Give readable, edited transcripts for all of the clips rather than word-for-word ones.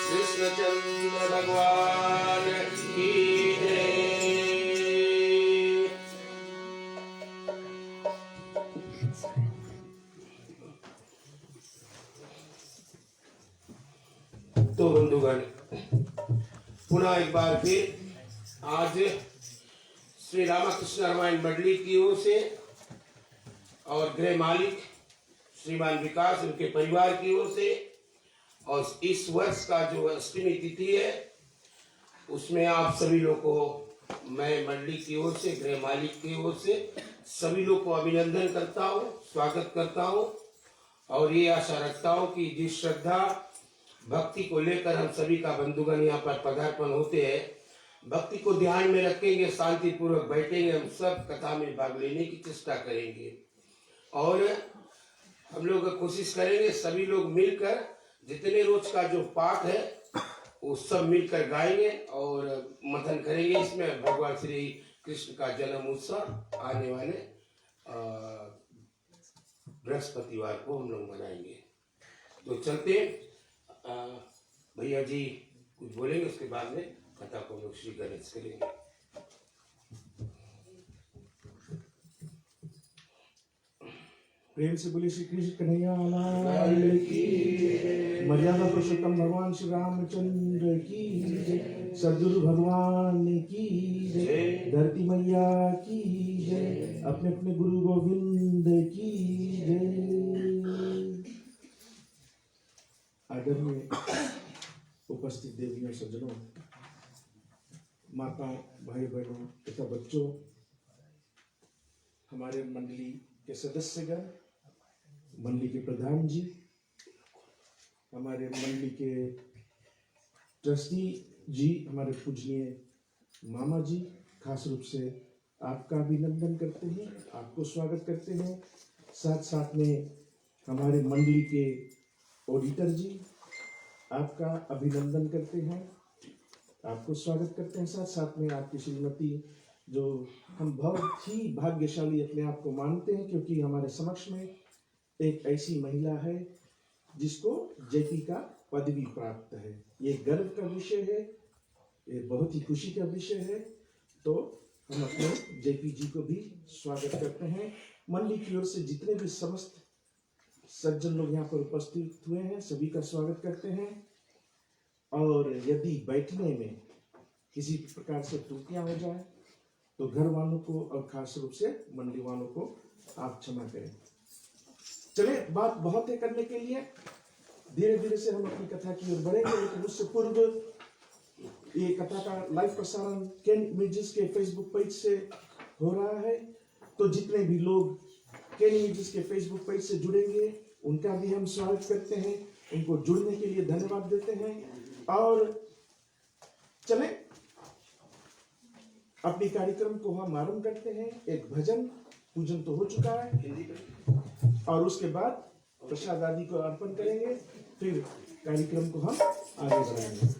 कृष्णचंद्र भगवान की तो बंधुगण पुनः एक बार फिर आज श्री रामकृष्ण रामायण मंडली की ओर से और गृह मालिक श्रीमान विकास उनके परिवार की ओर से और इस वर्ष का जो अष्टमी तिथि है उसमें आप सभी लोग को मैं मंडली की ओर से गृह मालिक की ओर से सभी लोग को अभिनंदन करता हूँ, स्वागत करता हूँ और ये आशा रखता हूँ कि जिस श्रद्धा भक्ति को लेकर हम सभी का बंधुगण यहाँ पर पदार्पण होते हैं, भक्ति को ध्यान में रखेंगे, शांति पूर्वक बैठेंगे, हम सब कथा में भाग लेने की चेष्टा करेंगे और हम लोग कोशिश करेंगे सभी लोग मिलकर जितने रोज का जो पाठ है वो सब मिलकर गाएंगे और मंथन करेंगे। इसमें भगवान श्री कृष्ण का जन्म उत्सव आने वाले बृहस्पतिवार को हम लोग मनाएंगे। तो चलते भैया जी कुछ बोलेंगे, उसके बाद में कथा को लोग श्री गणेश करेंगे। प्रेम से बोले श्री कृष्ण कन्हैया लाल की, मर्यादा पुरुषोत्तम भगवान श्री रामचंद्र की जय, सद्गुरु भगवान की जय, धरती मैया की जय, अपने अपने गुरु गोविंद की जय। आदरणीय उपस्थित देवियों, सज्जनों, माताओं, भाई बहनों तथा बच्चों, हमारे मंडली के सदस्यगण, मंडली के प्रधान जी, हमारे मंडली के ट्रस्टी जी, हमारे पूजनीय मामा जी, खास रूप से आपका अभिनंदन करते हैं, आपको स्वागत करते हैं। साथ साथ में हमारे मंडली के ऑडिटर जी, आपका अभिनंदन करते हैं, आपको स्वागत करते हैं। साथ साथ में आपकी श्रीमती, जो हम बहुत ही भाग्यशाली अपने आप को मानते हैं क्योंकि हमारे समक्ष में एक ऐसी महिला है जिसको जेपी का पदवी प्राप्त है। ये गर्व का विषय है, ये बहुत ही खुशी का विषय है। तो हम अपने जेपी जी को भी स्वागत करते हैं। मंडली की ओर से जितने भी समस्त सज्जन लोग यहाँ पर उपस्थित हुए हैं सभी का स्वागत करते हैं। और यदि बैठने में किसी प्रकार से त्रुटियां हो जाए तो घर वालों को और खास रूप से मंडली वालों को आप क्षमा करें। चले, बात बहुत है करने के लिए, धीरे धीरे से हम अपनी कथा की ओर बढ़ेंगे। लेकिन उससे पूर्व ये कथा का लाइव प्रसारण केन इमेजेस के फेसबुक पेज से हो रहा है। तो जितने भी लोग केन इमेजेस के फेसबुक पेज से जुड़ेंगे उनका भी हम स्वागत करते हैं, उनको जुड़ने के लिए धन्यवाद देते हैं। और चले अपनी कार्यक्रम को हम आरंभ करते हैं। एक भजन पूजन तो हो चुका है और उसके बाद प्रसाद आदि को अर्पण करेंगे, फिर कार्यक्रम को हम आगे बढ़ाएंगे।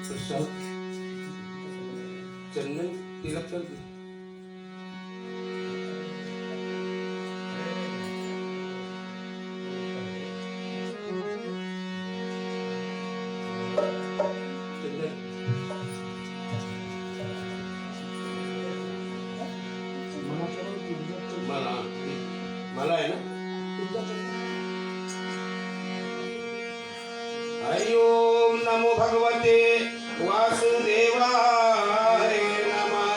प्रसाद चंदन तिलक कर दी। माला माला है ना। हरि ओम नमो भगवते वासुदेवाय नमः।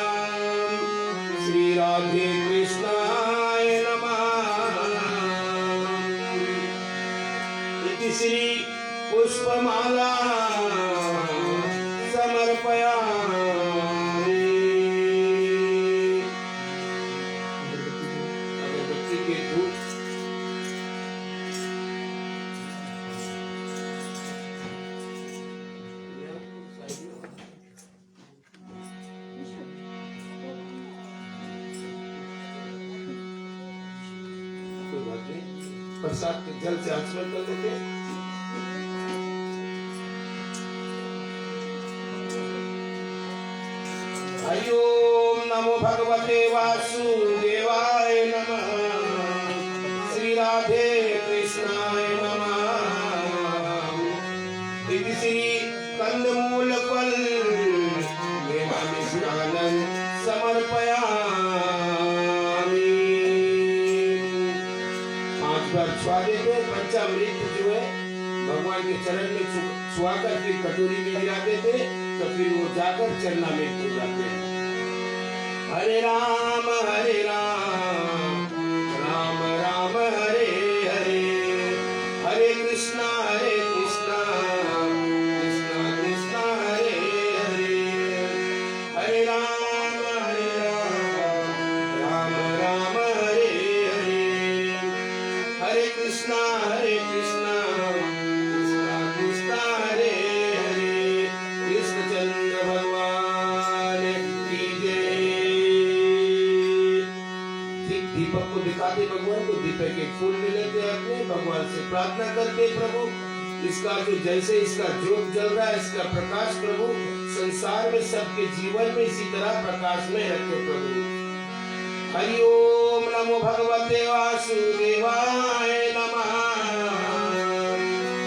श्री राधे कृष्णाय नमः। इति श्री पुष्पमाला समर्पयामि। अगरबत्ती के धूप प्रसाद के जल से आचमन कर लेते हैं। हरि ओम नमो भगवते वासुदेवाय नमः। श्री राधे कृष्णाय नमः। इति श्री कंदमूल फल मिश्रानं समर्पयामि। छुआ देते पंचामृत जो है भगवान के चरण में छुआ कर फिर कटोरी में गिरा देते, तो फिर वो जाकर चरणामृत हो जाते हैं। हरे राम राम राम हरे हरे, हरे कृष्णा कृष्णा कृष्णा हरे हरे, हरे राम राम राम हरे हरे, हरे कृष्णा कृष्णा कृष्णा हरे हरे। कृष्णचंद्र भगवान की जय। दीपक को दिखाते भगवान को, दीपक के फूल में लेते अपने भगवान से प्रार्थना करते, प्रभु इसका जो जैसे इसका ज्योत जल रहा है इसका प्रकाश प्रभु संसार में सबके जीवन में इसी तरह प्रकाश में रखे प्रभु। हरि ओम नमो भगवते वासुदेवाय नमः।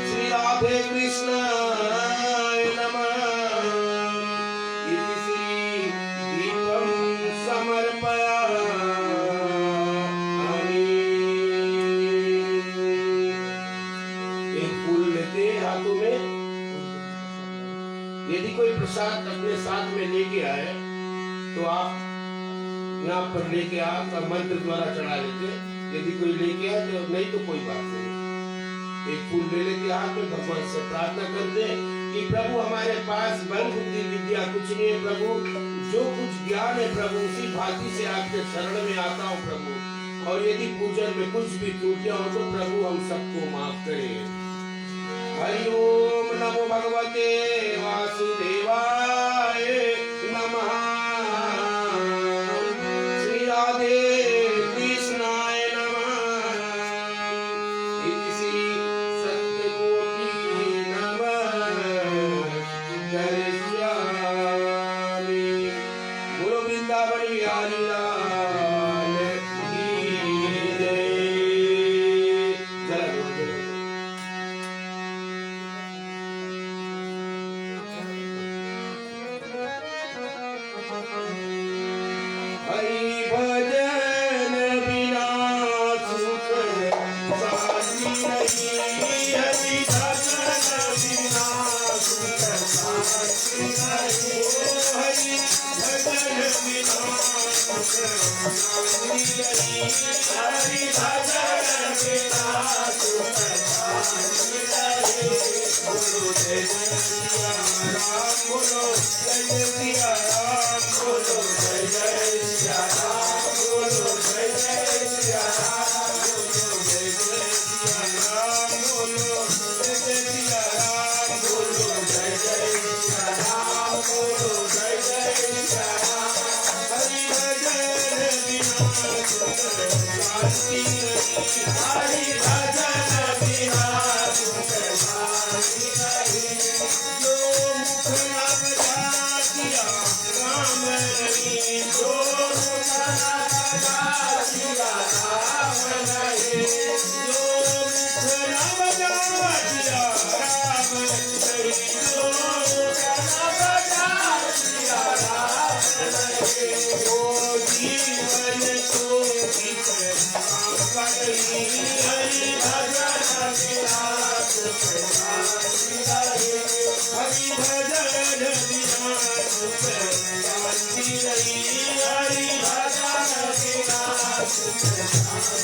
श्री राधे कृष्णाय नमः। इति श्री दीपं समर्पयामि। एक फूल लेते हाथों में। यदि कोई प्रसाद अपने साथ में लेके आए तो आप यहाँ पर लेके आ तो मंत्र द्वारा चढ़ा लेते। यदि कोई लेके आए तो नहीं तो कोई बात नहीं, एक फूल ले लेके हाथ में भगवान से प्रार्थना करते कि प्रभु हमारे पास बल बुद्धि विद्या कुछ नहीं है प्रभु, जो कुछ ज्ञान है प्रभु उसी भांति से आपके शरण में आता हूँ प्रभु, और यदि पूजन में कुछ भी त्रुटियां हो तो प्रभु हम सबको माफ करें। हरि ओम नमो भगवते वासुदेवाय नमः। श्री राधे कृष्णाय नमः। इति सत्यगोपी नमः करिष्यामि। बोलो वृंदावन बिहारी लाल की जय। जरा बोलो, जरा बोलो। हरि भजन बिना सुख शांति नहीं, हरि भजन बिना सुख शांति नहीं, हरि भजन बिना सुख शांति नहीं, हरि भजन बिना सुख शांति नहीं। बोलो जय जय सिया राम, बोलो जय जय सिया राम, बोलो जय जय सिया राम, बोलो जय जय सिया राम, बोलो जय जय सिया राम, बोलो जय जय सिया राम, बोलो जय जय सिया राम, बोलो जय जय सिया राम। हरि भजन बिना सुख शांति नहीं, हरि भजन बिना सुख शांति नहीं। जो मुख न बजा दिया राम नहीं, जो मुख न बजा दिया राम नहीं, जो मुख न बजा दिया राम नहीं, जो मुख न बजा दिया राम नहीं, वो जीवन को किस काम का नहीं। हरि भजन बिना सुख शांति नहीं, हरि भजन बिना सुख शांति नहीं, हरि भजन बिना सुख शांति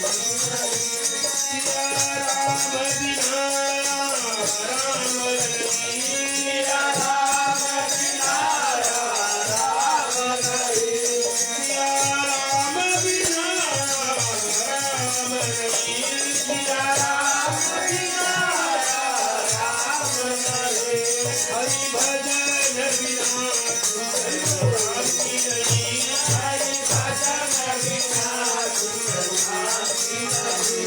नहीं। सिया राम बिना राम नहीं, सिया राम बिना राम नहीं, सिया राम बिना राम नहीं, सिया राम बिना राम नहीं। हरि भजन बिना सुख शांति नहीं, हरि भजन बिना सुख शांति नहीं।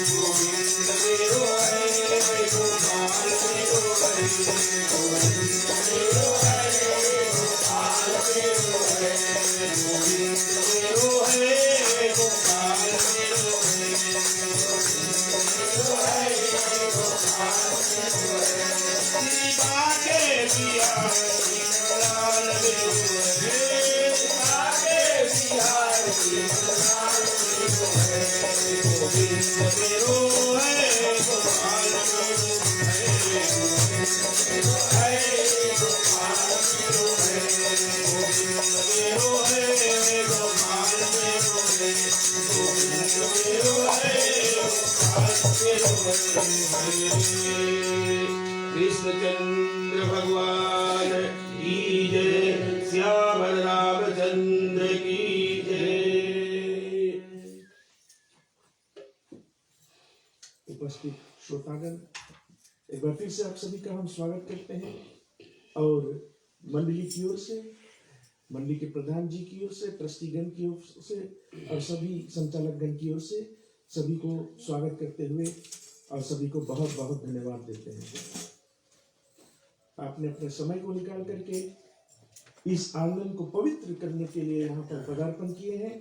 गोविंद मेरो हरे गोपाल मेरो हरे, गोविंद मेरो हरे गोपाल मेरो हरे, गोविंद मेरो हरे गोपाल मेरो हरे, गोविंद मेरो हरे गोपाल मेरो हरे। श्री बाके बिहारी लाल मेरो हरे, बाके बिहारी लाल मेरो हरे, गोविंद मेरो हरे गोपाल मेरो हरे, गोविंद मेरो हरे गोपाल मेरो हरे, गोविंद मेरो हरे गोपाल मेरो हरे, गोविंद मेरो हरे गोपाल मेरो हरे। कृष्णचंद्र भगवान की जय, श्याम रामचंद्र की जय। उपस्थित श्रोतागण, एक बार फिर से आप सभी का हम स्वागत करते हैं, और मंडली की ओर से, मंडली के प्रधान जी की ओर से, ट्रस्टीगण की ओर से और सभी संचालक गण की ओर से सभी को स्वागत करते हुए और सभी को बहुत बहुत धन्यवाद देते हैं। आपने अपने समय को निकाल करके इस आंगन को पवित्र करने के लिए यहाँ पर पदार्पण किए हैं।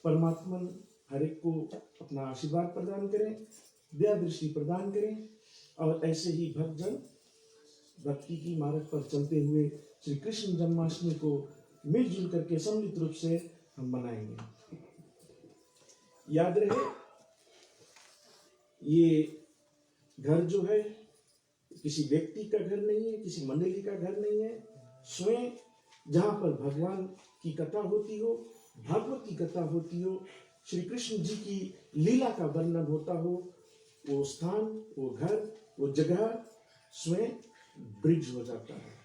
परमात्मा हर एक को अपना आशीर्वाद प्रदान करें, दया दृष्टि प्रदान करें, और ऐसे ही भक्तजन भक्ति की मार्ग पर चलते हुए श्री कृष्ण जन्माष्टमी को मिलजुल करके सम्मिलित रूप से हम मनाएंगे। याद रहे, ये घर जो है किसी व्यक्ति का घर नहीं है, किसी मंडली का घर नहीं है। स्वयं जहाँ पर भगवान की कथा होती हो, भागवत की कथा होती हो, श्री कृष्ण जी की लीला का वर्णन होता हो, वो स्थान, वो घर, वो जगह स्वयं ब्रिज हो जाता है।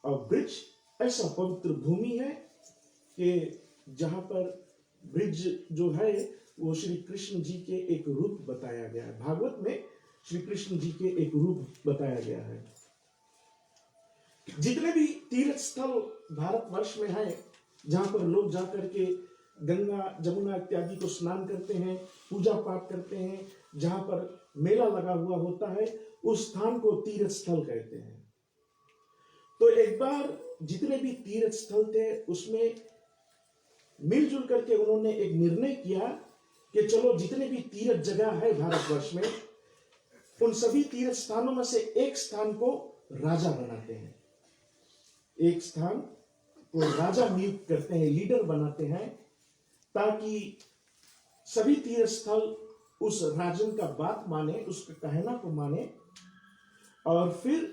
और ब्रिज ऐसा पवित्र भूमि है कि जहाँ पर ब्रिज जो है वो श्री कृष्ण जी के एक रूप बताया गया है। भागवत में श्री कृष्ण जी के एक रूप बताया गया है। जितने भी तीर्थ स्थल भारतवर्ष में है, जहाँ पर लोग जाकर के गंगा जमुना इत्यादि को स्नान करते हैं, पूजा पाठ करते हैं, जहाँ पर मेला लगा हुआ होता है, उस स्थान को तीर्थ स्थल कहते हैं। तो एक बार जितने भी तीर्थ स्थल थे उसमें मिलजुल करके उन्होंने एक निर्णय किया कि चलो जितने भी तीर्थ जगह है भारतवर्ष में, उन सभी तीर्थ स्थानों में से एक स्थान को राजा बनाते हैं, एक स्थान को राजा नियुक्त करते हैं, लीडर बनाते हैं, ताकि सभी तीर्थ स्थल उस राजन का बात माने, उसके कहना को माने। और फिर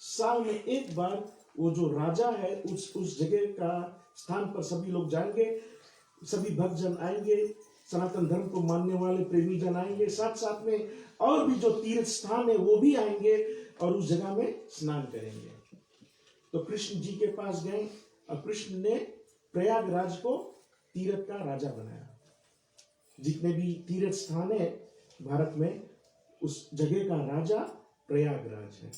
साल में एक बार वो जो राजा है उस जगह का स्थान पर सभी लोग जाएंगे, सभी भक्तजन आएंगे, सनातन धर्म को मानने वाले प्रेमी जन आएंगे, साथ साथ में और भी जो तीर्थ स्थान है वो भी आएंगे और उस जगह में स्नान करेंगे। तो कृष्ण जी के पास गए और कृष्ण ने प्रयागराज को तीर्थ का राजा बनाया। जितने भी तीर्थ स्थान है भारत में, उस जगह का राजा प्रयागराज है।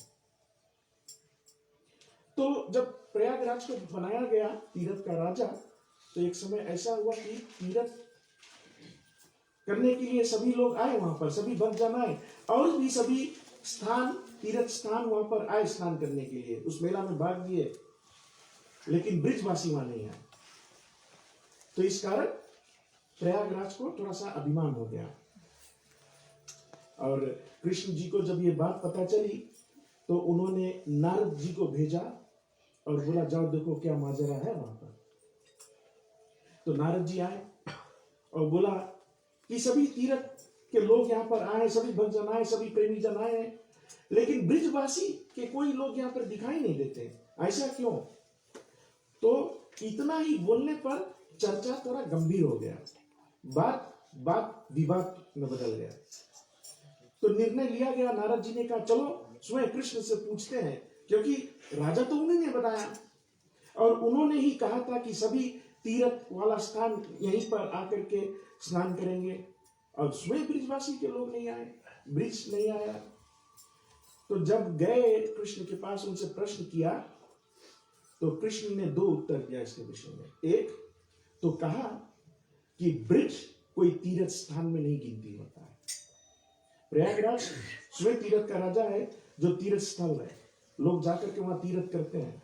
तो जब प्रयागराज को बनाया गया तीर्थ का राजा, तो एक समय ऐसा हुआ कि तीर्थ करने के लिए सभी लोग आए, वहां पर सभी भक्तजन आए और भी सभी स्थान, तीर्थ स्थान वहां पर आए स्नान करने के लिए, उस मेला में भाग लिए, लेकिन ब्रिजवासी वहां नहीं आए। तो इस कारण प्रयागराज को थोड़ा सा अभिमान हो गया। और कृष्ण जी को जब ये बात पता चली तो उन्होंने नारद जी को भेजा और बोला जाओ देखो क्या माजरा है वहां पर। तो नारद जी आए और बोला कि सभी तीर्थ के लोग यहाँ पर आए, सभी भक्तजन आए, सभी प्रेमी जन आए, लेकिन ब्रिजवासी के कोई लोग यहाँ पर दिखाई नहीं देते, ऐसा क्यों? तो इतना ही बोलने पर चर्चा थोड़ा गंभीर हो गया, बात विवाद में बदल गया। तो निर्णय लिया गया, नारद जी ने कहा चलो स्वयं कृष्ण से पूछते हैं, क्योंकि राजा तो उन्होंने बताया और उन्होंने ही कहा था कि सभी तीर्थ वाला स्थान यहीं पर आकर के स्नान करेंगे, और स्वयं ब्रिजवासी के लोग नहीं आए, ब्रिज नहीं आया। तो जब गए कृष्ण के पास, उनसे प्रश्न किया, तो कृष्ण ने दो उत्तर दिया इसके विषय में। एक तो कहा कि ब्रिज कोई तीर्थ स्थान में नहीं गिनती होता है। प्रयागराज स्वयं तीर्थ का राजा है, जो तीर्थ स्थल है, लोग जाकर के वहां तीर्थ करते हैं,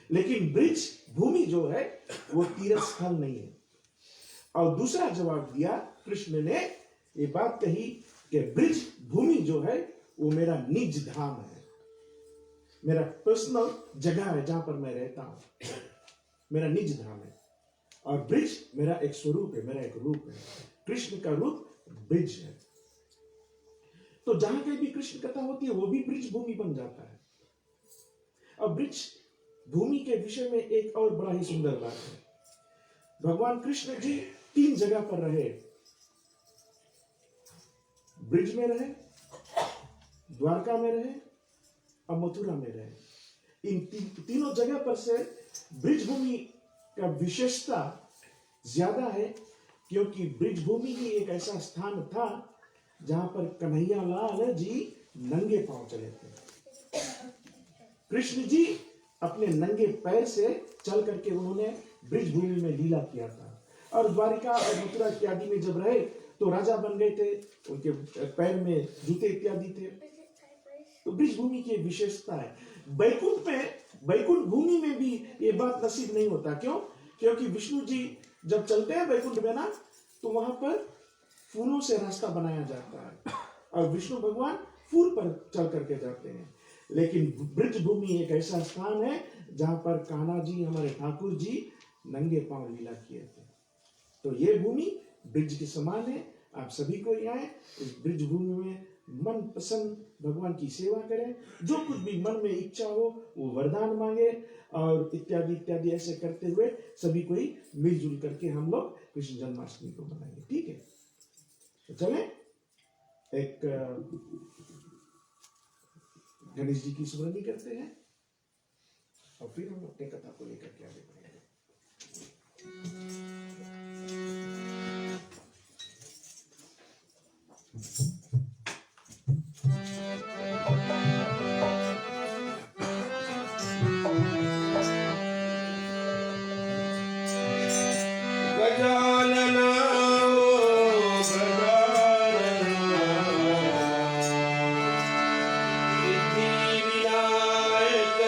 लेकिन ब्रिज भूमि जो है वो तीर्थ स्थल नहीं है। और दूसरा जवाब दिया कृष्ण ने, ये बात कही कि ब्रिज भूमि जो है वो मेरा निज धाम है, मेरा पर्सनल जगह है जहां पर मैं रहता हूं, मेरा निज धाम है। और ब्रिज मेरा एक स्वरूप है, मेरा एक रूप है, कृष्ण का रूप ब्रिज है। तो जहां कहीं भी कृष्ण कथा होती है वो भी ब्रिज भूमि बन जाता है। और ब्रिज भूमि के विषय में एक और बड़ा ही सुंदर बात है, भगवान कृष्ण जी 3 जगह पर रहे, ब्रिज में रहे, द्वारका में रहे और मथुरा में रहे। इन तीनों जगह पर से ब्रिज भूमि का विशेषता ज्यादा है, क्योंकि ब्रिज भूमि ही एक ऐसा स्थान था जहां पर कन्हैया लाल जी नंगे पांव चले थे। कृष्ण जी अपने नंगे पैर से चल करके उन्होंने ब्रिज भूमि में लीला किया था। और द्वारिका और मथुरा इत्यादि में जब रहे तो राजा बन गए थे, उनके पैर में जूते इत्यादि थे। तो ब्रिज भूमि की विशेषता है। बैकुंठ भूमि में भी ये बात नसीब नहीं होता। क्यों? क्योंकि विष्णु जी जब चलते हैं बैकुंठ में ना, तो वहां पर फूलों से रास्ता बनाया जाता है और विष्णु भगवान फूल पर चल करके जाते हैं। लेकिन ब्रिज भूमि एक ऐसा स्थान है जहां पर कान्हा जी, हमारे ठाकुर जी नंगे पांव लीला किए थे। तो ये भूमि ब्रिज के समान है। आप सभी को यहाँ इस ब्रिज भूमि में मन पसंद भगवान की सेवा करें, जो कुछ भी मन में इच्छा हो वो वरदान मांगे, और इत्यादि इत्यादि ऐसे करते हुए सभी कोई मिलजुल करके हम लोग कृष्ण जन्माष्टमी को मनाएंगे। ठीक है, तो चले एक गणेश जी की स्मृति करते हैं और फिर हम अपने कथा को लेकर के आगे बढ़ेंगे। गजानना ओ गजानना सिद्धि विनायक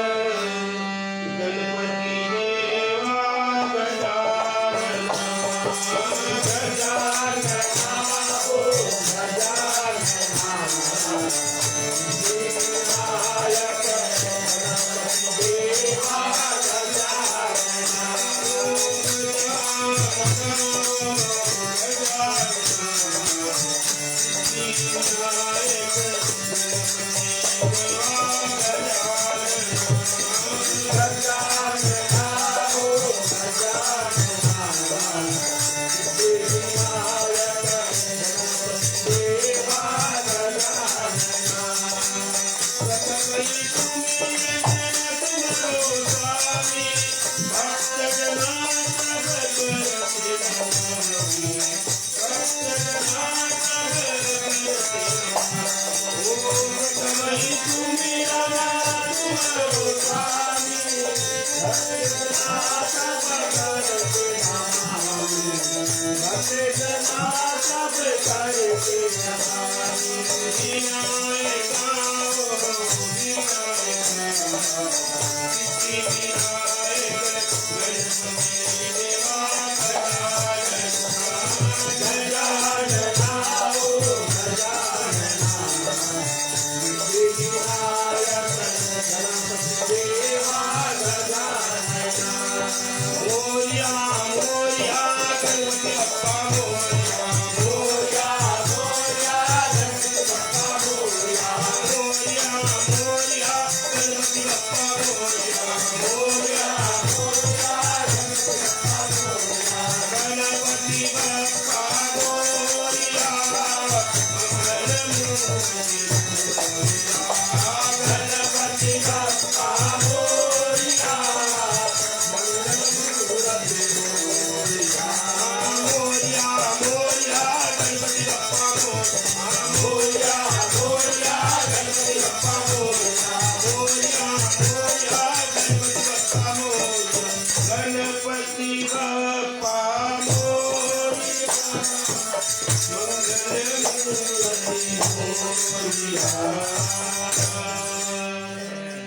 गणपति देवा गजानना गजानना ओ गजानना सिद्धि विनायक गणपति देवा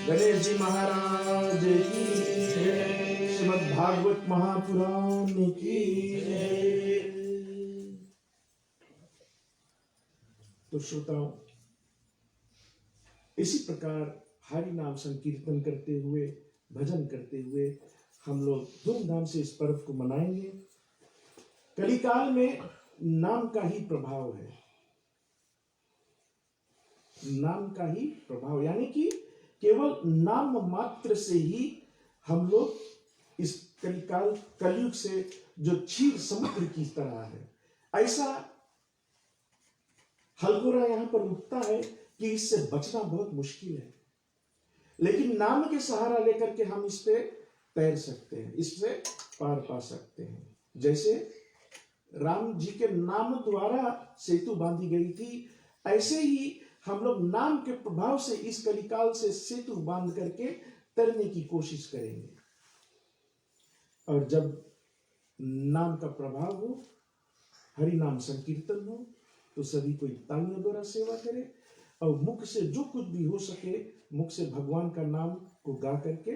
गणेश जी महाराज की जय, श्रीमद् भागवत महापुराण की जय। तो श्रोताओं, इसी प्रकार हरि नाम संकीर्तन करते हुए, भजन करते हुए हम लोग धूमधाम से इस पर्व को मनाएंगे। कलिकाल में नाम का ही प्रभाव है, नाम का ही प्रभाव, यानी कि केवल नाम मात्र से ही हम लोग इस कलिकाल कलयुग से जो क्षीर समुद्र की तरह है, ऐसा हलगोरा यहां पर उठता है कि इससे बचना बहुत मुश्किल है। लेकिन नाम के सहारा लेकर के हम इस पे तैर सकते हैं, इससे पार पा सकते हैं। जैसे राम जी के नाम द्वारा सेतु बांधी गई थी, ऐसे ही हम लोग नाम के प्रभाव से इस कलिकाल से सेतु बांध करके तैरने की कोशिश करेंगे। और जब नाम का प्रभाव हो, हरि नाम संकीर्तन हो, तो सभी कोई तालियों द्वारा सेवा करे और मुख से जो कुछ भी हो सके, मुख से भगवान का नाम को गा करके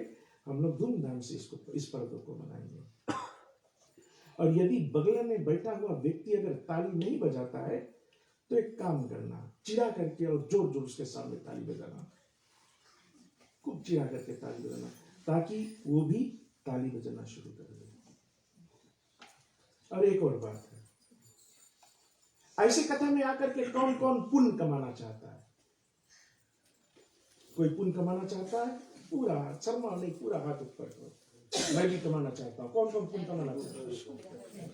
हम लोग धूमधाम से इस पर्व को मनाएंगे। और यदि बगल में बैठा हुआ व्यक्ति अगर ताली नहीं बजाता है तो एक काम करना, चिढ़ा करके और जोर जोर उसके सामने ताली बजाना, खूब चिढ़ा करके ताली बजाना, ताकि वो भी ताली बजाना शुरू कर दे। और एक और बात है, ऐसे कथा में आकर के कौन कौन पुण्य कमाना चाहता है? कोई पुण्य कमाना चाहता है? पूरा शर्मा नहीं, पूरा हाथ ऊपर करो। मैं भी कमाना चाहता हूं। कौन कौन पुण्य कमाना चाहता है?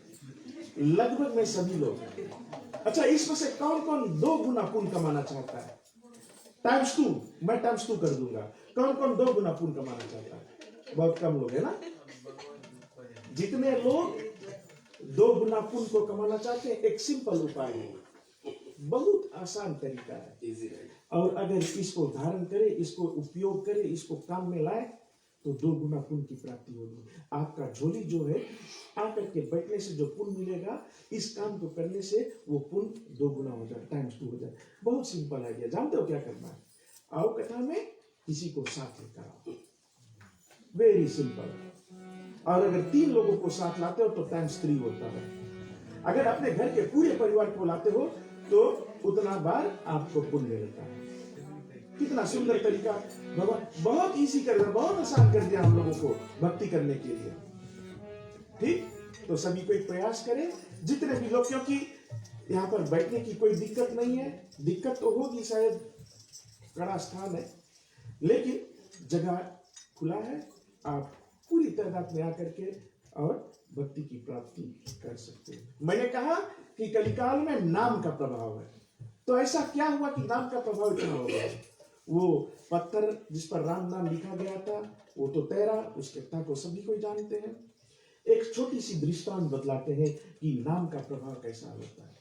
लगभग में सभी लोग हैं। अच्छा, इसमें से कौन कौन 2 गुना पुण्य कमाना चाहता है? टाइम्स 2, मैं टाइम्स 2 कर दूंगा। कौन कौन 2 गुना पुण्य कमाना चाहता है? बहुत कम लोग है ना। जितने लोग 2 गुना पुण्य को कमाना चाहते हैं, एक सिंपल उपाय है, बहुत आसान तरीका है। और अगर इसको धारण करे, इसको उपयोग करे, इसको काम में लाए, तो 2 गुना पुण्य की प्राप्ति होगी। आपका झोली जो है, आकर के बैठने से जो पुण्य मिलेगा, इस काम को करने से वो पुण्य 2 गुना हो जाए, टाइम्स 2 हो जाए। बहुत सिंपल आइडिया। जानते हो क्या करना है? आओ कथा में किसी को साथ लेकर आओ, वेरी सिंपल। और अगर 3 लोगों को साथ लाते हो तो टाइम्स 3 होता है। अगर अपने घर के पूरे परिवार को लाते हो तो उतना बार आपको पुण्य मिलता है। कितना सुंदर तरीका भगवान, बहुत इजी कर दिया, बहुत आसान कर दिया हम लोगों को भक्ति करने के लिए। ठीक, तो सभी को एक प्रयास करें, जितने भी लोग, क्योंकि यहाँ पर बैठने की कोई दिक्कत नहीं है। दिक्कत तो होगी, शायद कड़ा स्थान है, लेकिन जगह खुला है। आप पूरी तादाद में आकर के और भक्ति की प्राप्ति कर सकते हैं। मैंने कहा कि कलिकाल में नाम का प्रभाव है, तो ऐसा क्या हुआ कि नाम का प्रभाव इतना हो गया? वो पत्थर जिस पर राम नाम लिखा गया था, वो तो तैरा, उसके कथा को सभी को जानते हैं। एक छोटी सी दृष्टांत बतलाते हैं कि नाम का प्रभाव कैसा होता है।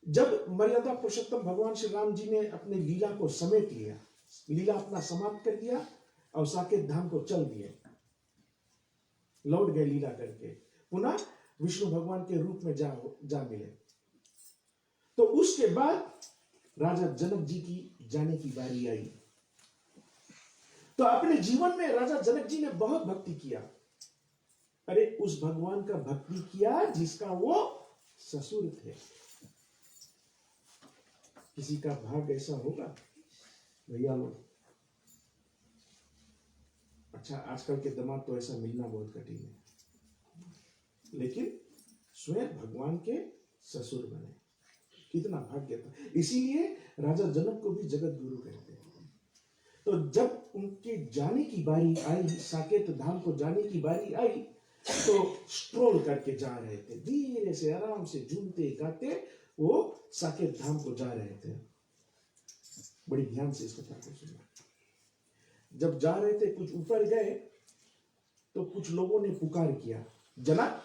जब मर्यादा पुरुषोत्तम भगवान श्री राम जी ने अपने लीला को समेट लिया, लीला अपना समाप्त कर दिया और साकेत धाम को चल दिए, लौट गए लीला करके, पुनः विष्णु भगवान के रूप में जा मिले। तो उसके बाद राजा जनक जी की जाने की बारी आई। तो अपने जीवन में राजा जनक जी ने बहुत भक्ति किया। अरे, उस भगवान का भक्ति किया जिसका वो ससुर थे। किसी का भाग्य ऐसा होगा भैया लोग? अच्छा, आजकल के दामाद तो ऐसा मिलना बहुत कठिन है, लेकिन स्वयं भगवान के ससुर बने, कितना भाग्य था। इसीलिए राजा जनक को भी जगत गुरु कहते हैं। तो जब उनके जाने की बारी आई, साकेत धाम को जाने की बारी आई, तो स्ट्रोल करके जा रहे थे, धीरे से आराम से झूमते गाते वो साकेत धाम को जा रहे थे। बड़ी ध्यान से इस कथा को सुना। जब जा रहे थे, कुछ ऊपर गए तो कुछ लोगों ने पुकार किया, जनक,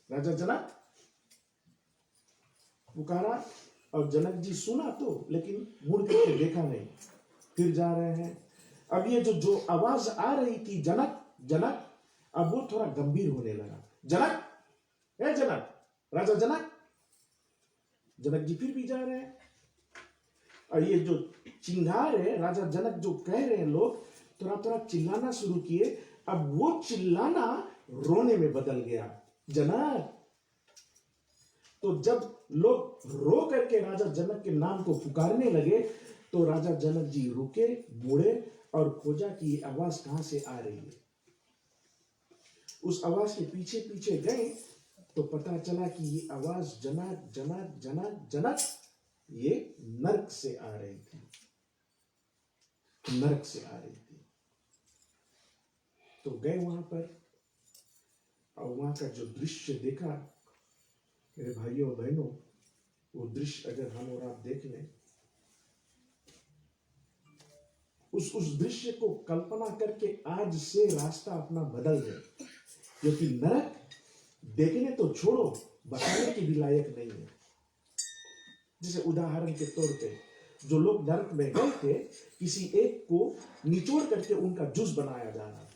राजा जनक। पुकारा और जनक जी सुना तो, लेकिन मुड़ करके देखा नहीं, फिर जा रहे हैं। अब ये जो आवाज आ रही थी, जनक जनक, अब वो थोड़ा गंभीर होने लगा। जनक, ए जनक, राजा जनक। जनक जी फिर भी जा रहे हैं, और ये जो चिंगार है, राजा जनक जो कह रहे हैं लोग, थोड़ा थोड़ा चिल्लाना शुरू किए। अब वो चिल्लाना रोने में बदल गया, जनक। तो जब लोग रो करके राजा जनक के नाम को पुकारने लगे, तो राजा जनक जी रुके, मुड़े और खोजा कि ये आवाज कहां से आ रही है। उस आवाज के पीछे पीछे गए तो पता चला कि ये आवाज जनक जनक जनक जनक, ये नरक से आ रही थी, नरक से आ रही थी। तो गए वहां पर, और वहां का जो दृश्य देखा, मेरे भाइयों और बहनों, वो दृश्य अगर हम और आप देख लें, उस दृश्य को कल्पना करके आज से रास्ता अपना बदल दे, क्योंकि नरक देखने तो छोड़ो, बताने की भी लायक नहीं है। जैसे उदाहरण के तौर पे, जो लोग नरक में गए थे, किसी एक को निचोड़ करके उनका जूस बनाया जा रहा था।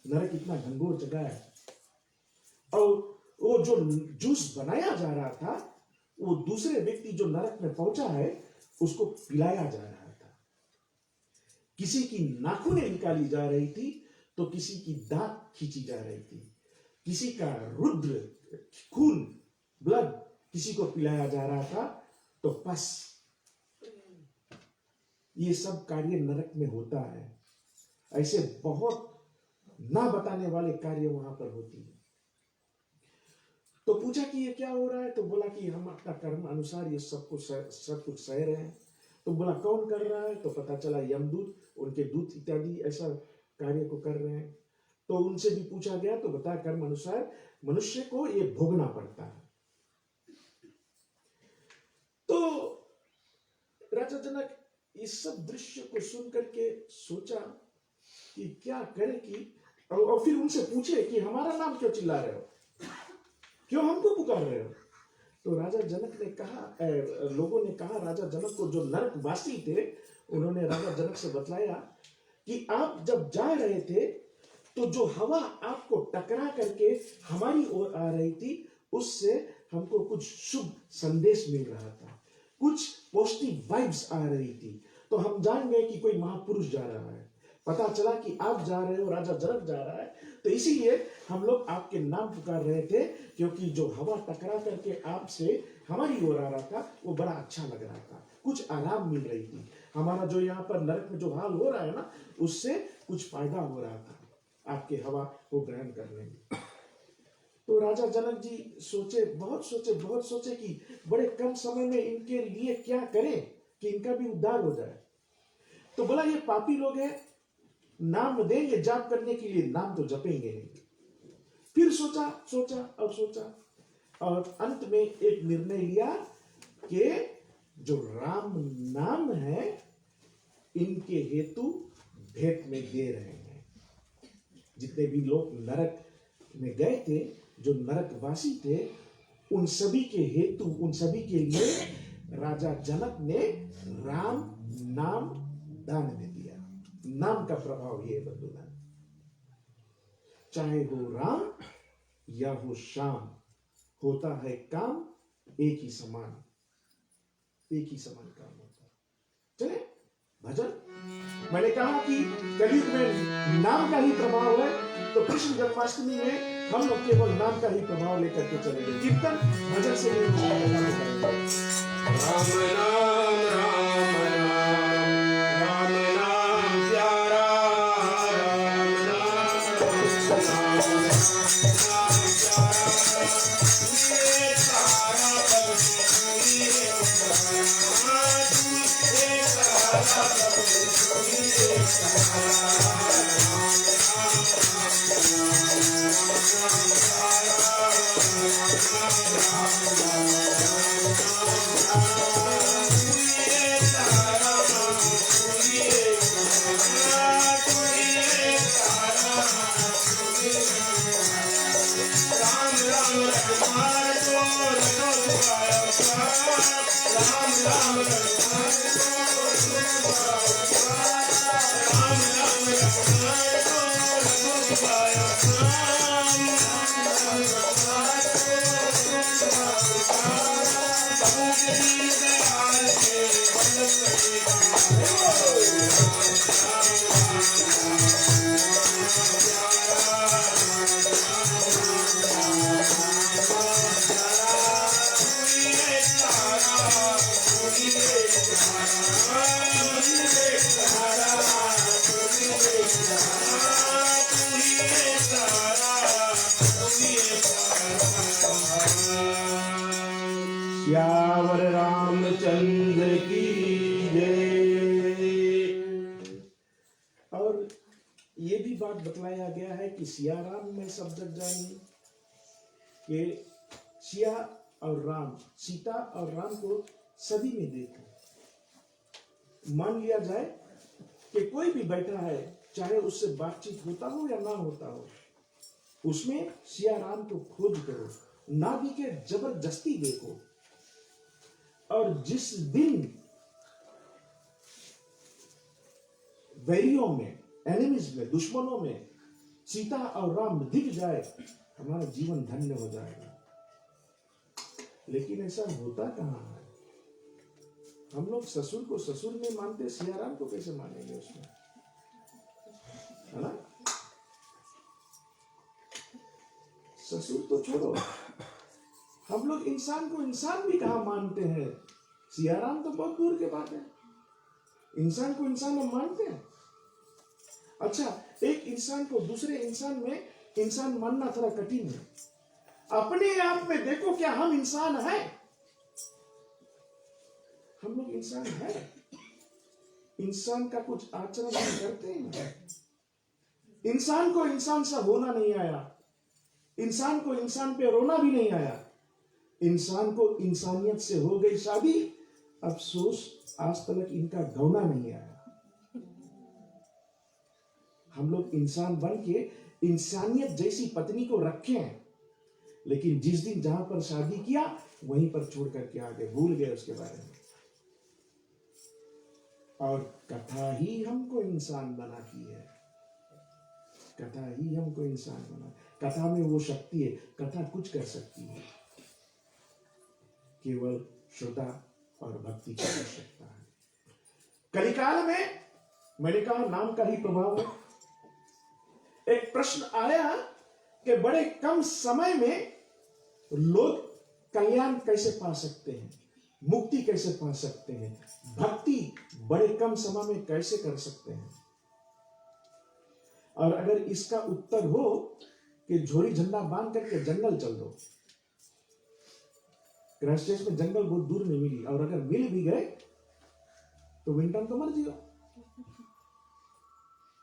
नरक इतना घनघोर जगह है, और वो जो जूस बनाया जा रहा था, वो दूसरे व्यक्ति जो नरक में पहुंचा है, उसको पिलाया जा रहा था। किसी की नाखूनें निकाली जा रही थी, तो किसी की दांत खींची जा रही थी, किसी का रुद्र खून, ब्लड किसी को पिलाया जा रहा था। तो बस ये सब कार्य नरक में होता है। ऐसे बहुत ना बताने वाले कार्य वहां पर होती है। तो पूछा कि ये क्या हो रहा है, तो बोला कि हम अपना कर्म अनुसार ये सब कुछ सह रहे हैं। तो बोला कौन कर रहा है, तो पता चला यमदूत, उनके दूत इत्यादि ऐसा कार्य को कर रहे हैं। तो उनसे भी पूछा गया तो बताया कर्म अनुसार मनुष्य को ये भोगना पड़ता है। तो राजा जनक इस सब दृश्य को सुन करके सोचा कि क्या करे कि, और फिर उनसे पूछे कि हमारा नाम क्यों चिल्ला रहे हो, क्यों हमको पुकार रहे हो। तो राजा जनक ने कहा, लोगों ने कहा राजा जनक को, जो नरकवासी थे, उन्होंने राजा जनक से बतलाया कि आप जब जा रहे थे तो जो हवा आपको टकरा करके हमारी ओर आ रही थी, उससे हमको कुछ शुभ संदेश मिल रहा था, कुछ पॉजिटिव वाइब्स आ रही थी। तो हम जान गए कि कोई महापुरुष जा रहा है। पता चला कि आप जा रहे हो, राजा जनक जा रहा है, तो इसीलिए हम लोग आपके नाम पुकार रहे थे, क्योंकि जो हवा टकरा करके आपसे हमारी ओर आ रहा था वो बड़ा अच्छा लग रहा था, कुछ आराम मिल रही थी। हमारा जो यहाँ पर नरक में जो हाल हो रहा है ना, उससे कुछ फायदा हो रहा था आपके हवा को ग्रहण करने में। तो राजा जनक जी बहुत सोचे कि बड़े कम समय में इनके लिए क्या करें कि इनका भी उद्धार हो जाए। तो बोला ये पापी लोग हैं, नाम देंगे जाप करने के लिए, नाम तो जपेंगे नहीं। फिर सोचा और अंत में एक निर्णय लिया कि जो राम नाम है इनके हेतु भेंट में दे रहे हैं। जितने भी लोग नरक में गए थे, जो नरकवासी थे, उन सभी के हेतु, उन सभी के लिए राजा जनक ने राम नाम दान में दिया। नाम का प्रभाव ये बंधुगण, चाहे हो राम या हो श्याम, होता है काम एक ही समान काम होता है। चले भजन, मैंने कहा कि कलयुग में नाम का ही प्रभाव है, तो कृष्ण जन्माष्टमी में हम लोग केवल नाम का ही प्रभाव लेकर के चलेंगे। कीर्तन भजन से नहीं, राम नाम राम नाम राम नाम प्यारा, राम नाम राम नाम ये सारा श्यावर रामचंद्र की जय। और ये भी बात बतलाया गया है कि सिया राम में सब जग जानी, कि सिया और राम, सीता और राम को सभी में देखो। मान लिया जाए कि कोई भी बैठा है, चाहे उससे बातचीत होता हो या ना होता हो, उसमें सिया राम को खोज करो, ना दिखे जबरदस्ती देखो। और जिस दिन वैरियों में, एनिमीज में, दुश्मनों में सीता और राम दिख जाए, हमारा जीवन धन्य हो जाएगा। लेकिन ऐसा होता कहां है? हम लोग ससुर को ससुर में मानते, सिया राम को कैसे मानेंगे उसमें, है ना? ससुर तो छोड़ो, हम लोग इंसान को इंसान भी कहां मानते हैं। सिया राम तो बहुत दूर के बात है, इंसान को इंसान हम मानते हैं। अच्छा, एक इंसान को दूसरे इंसान में इंसान मानना थोड़ा कठिन है, अपने आप में देखो, क्या हम इंसान हैं? हम लोग इंसान हैं? इंसान का कुछ आचरण हम करते हैं? इंसान को इंसान सा होना नहीं आया, इंसान को इंसान पे रोना भी नहीं आया, इंसान को इंसानियत से हो गई शादी, अफसोस आज तक इनका गौना नहीं आया। हम लोग इंसान बन के इंसानियत जैसी पत्नी को रखे हैं, लेकिन जिस दिन जहां पर शादी किया वहीं पर छोड़ करके आगे भूल गए उसके बारे में। और कथा ही हमको इंसान बनाती है, कथा ही हमको इंसान बना। कथा में वो शक्ति है, कथा कुछ कर सकती है, केवल श्रद्धा और भक्ति की आवश्यकता है। कलिकाल में मैंने कहा नाम का ही प्रभाव है। एक प्रश्न आया कि बड़े कम समय में लोग कल्याण कैसे पा सकते हैं, मुक्ति कैसे पा सकते हैं, भक्ति बड़े कम समय में कैसे कर सकते हैं। और अगर इसका उत्तर हो कि झोरी झंडा बांध करके जंगल चल दो, क्राइस्टचर्च में जंगल बहुत दूर नहीं मिली, और अगर मिल भी गए तो विंटन तो मर जियो,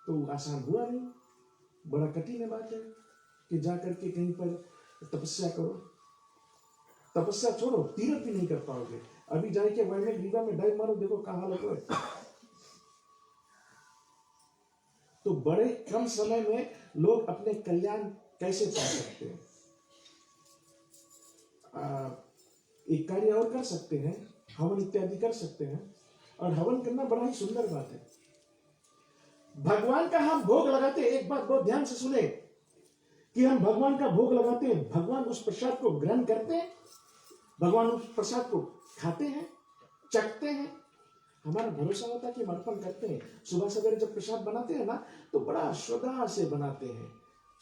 तो आसान हुआ नहीं। बड़ा कठिन बात है कि जा करके कहीं पर तपस्या करो, तपस्या छोड़ो, तीर्थ भी नहीं कर पाओगे। अभी जाके वैमेक रिवा में डाइव मारो, देखो कहाँ हालत है। तो बड़े कम समय में लोग अपने कल्याण कैसे पा सकते हैं? एक कार्य और कर सकते हैं, हवन इत्यादि कर सकते हैं। और हवन करना बड़ा ही सुंदर बात है। भगवान का हम भोग लगाते हैं, एक बात बहुत ध्यान से सुने कि हम भगवान का भोग लगाते हैं, भगवान उस प्रसाद को ग्रहण करते हैं, भगवान उस प्रसाद को खाते हैं, चखते हैं। हमारा भरोसा होता है कि हम अर्पण करते हैं। सुबह सवेरे जब प्रसाद बनाते हैं ना, तो बड़ा श्रद्धा से बनाते हैं,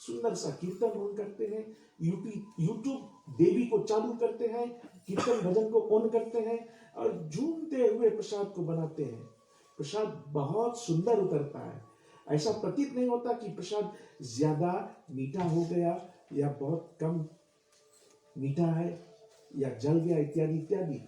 सुंदर सा कीर्तन ऑन करते हैं, यूट्यूब देवी को चालू करते हैं, कीर्तन भजन को ऑन करते हैं और झूमते हुए प्रसाद को बनाते हैं। प्रसाद बहुत सुंदर उतरता है। ऐसा प्रतीत नहीं होता कि प्रसाद ज्यादा मीठा हो गया या बहुत कम मीठा है या जल गया इत्यादि इत्यादि।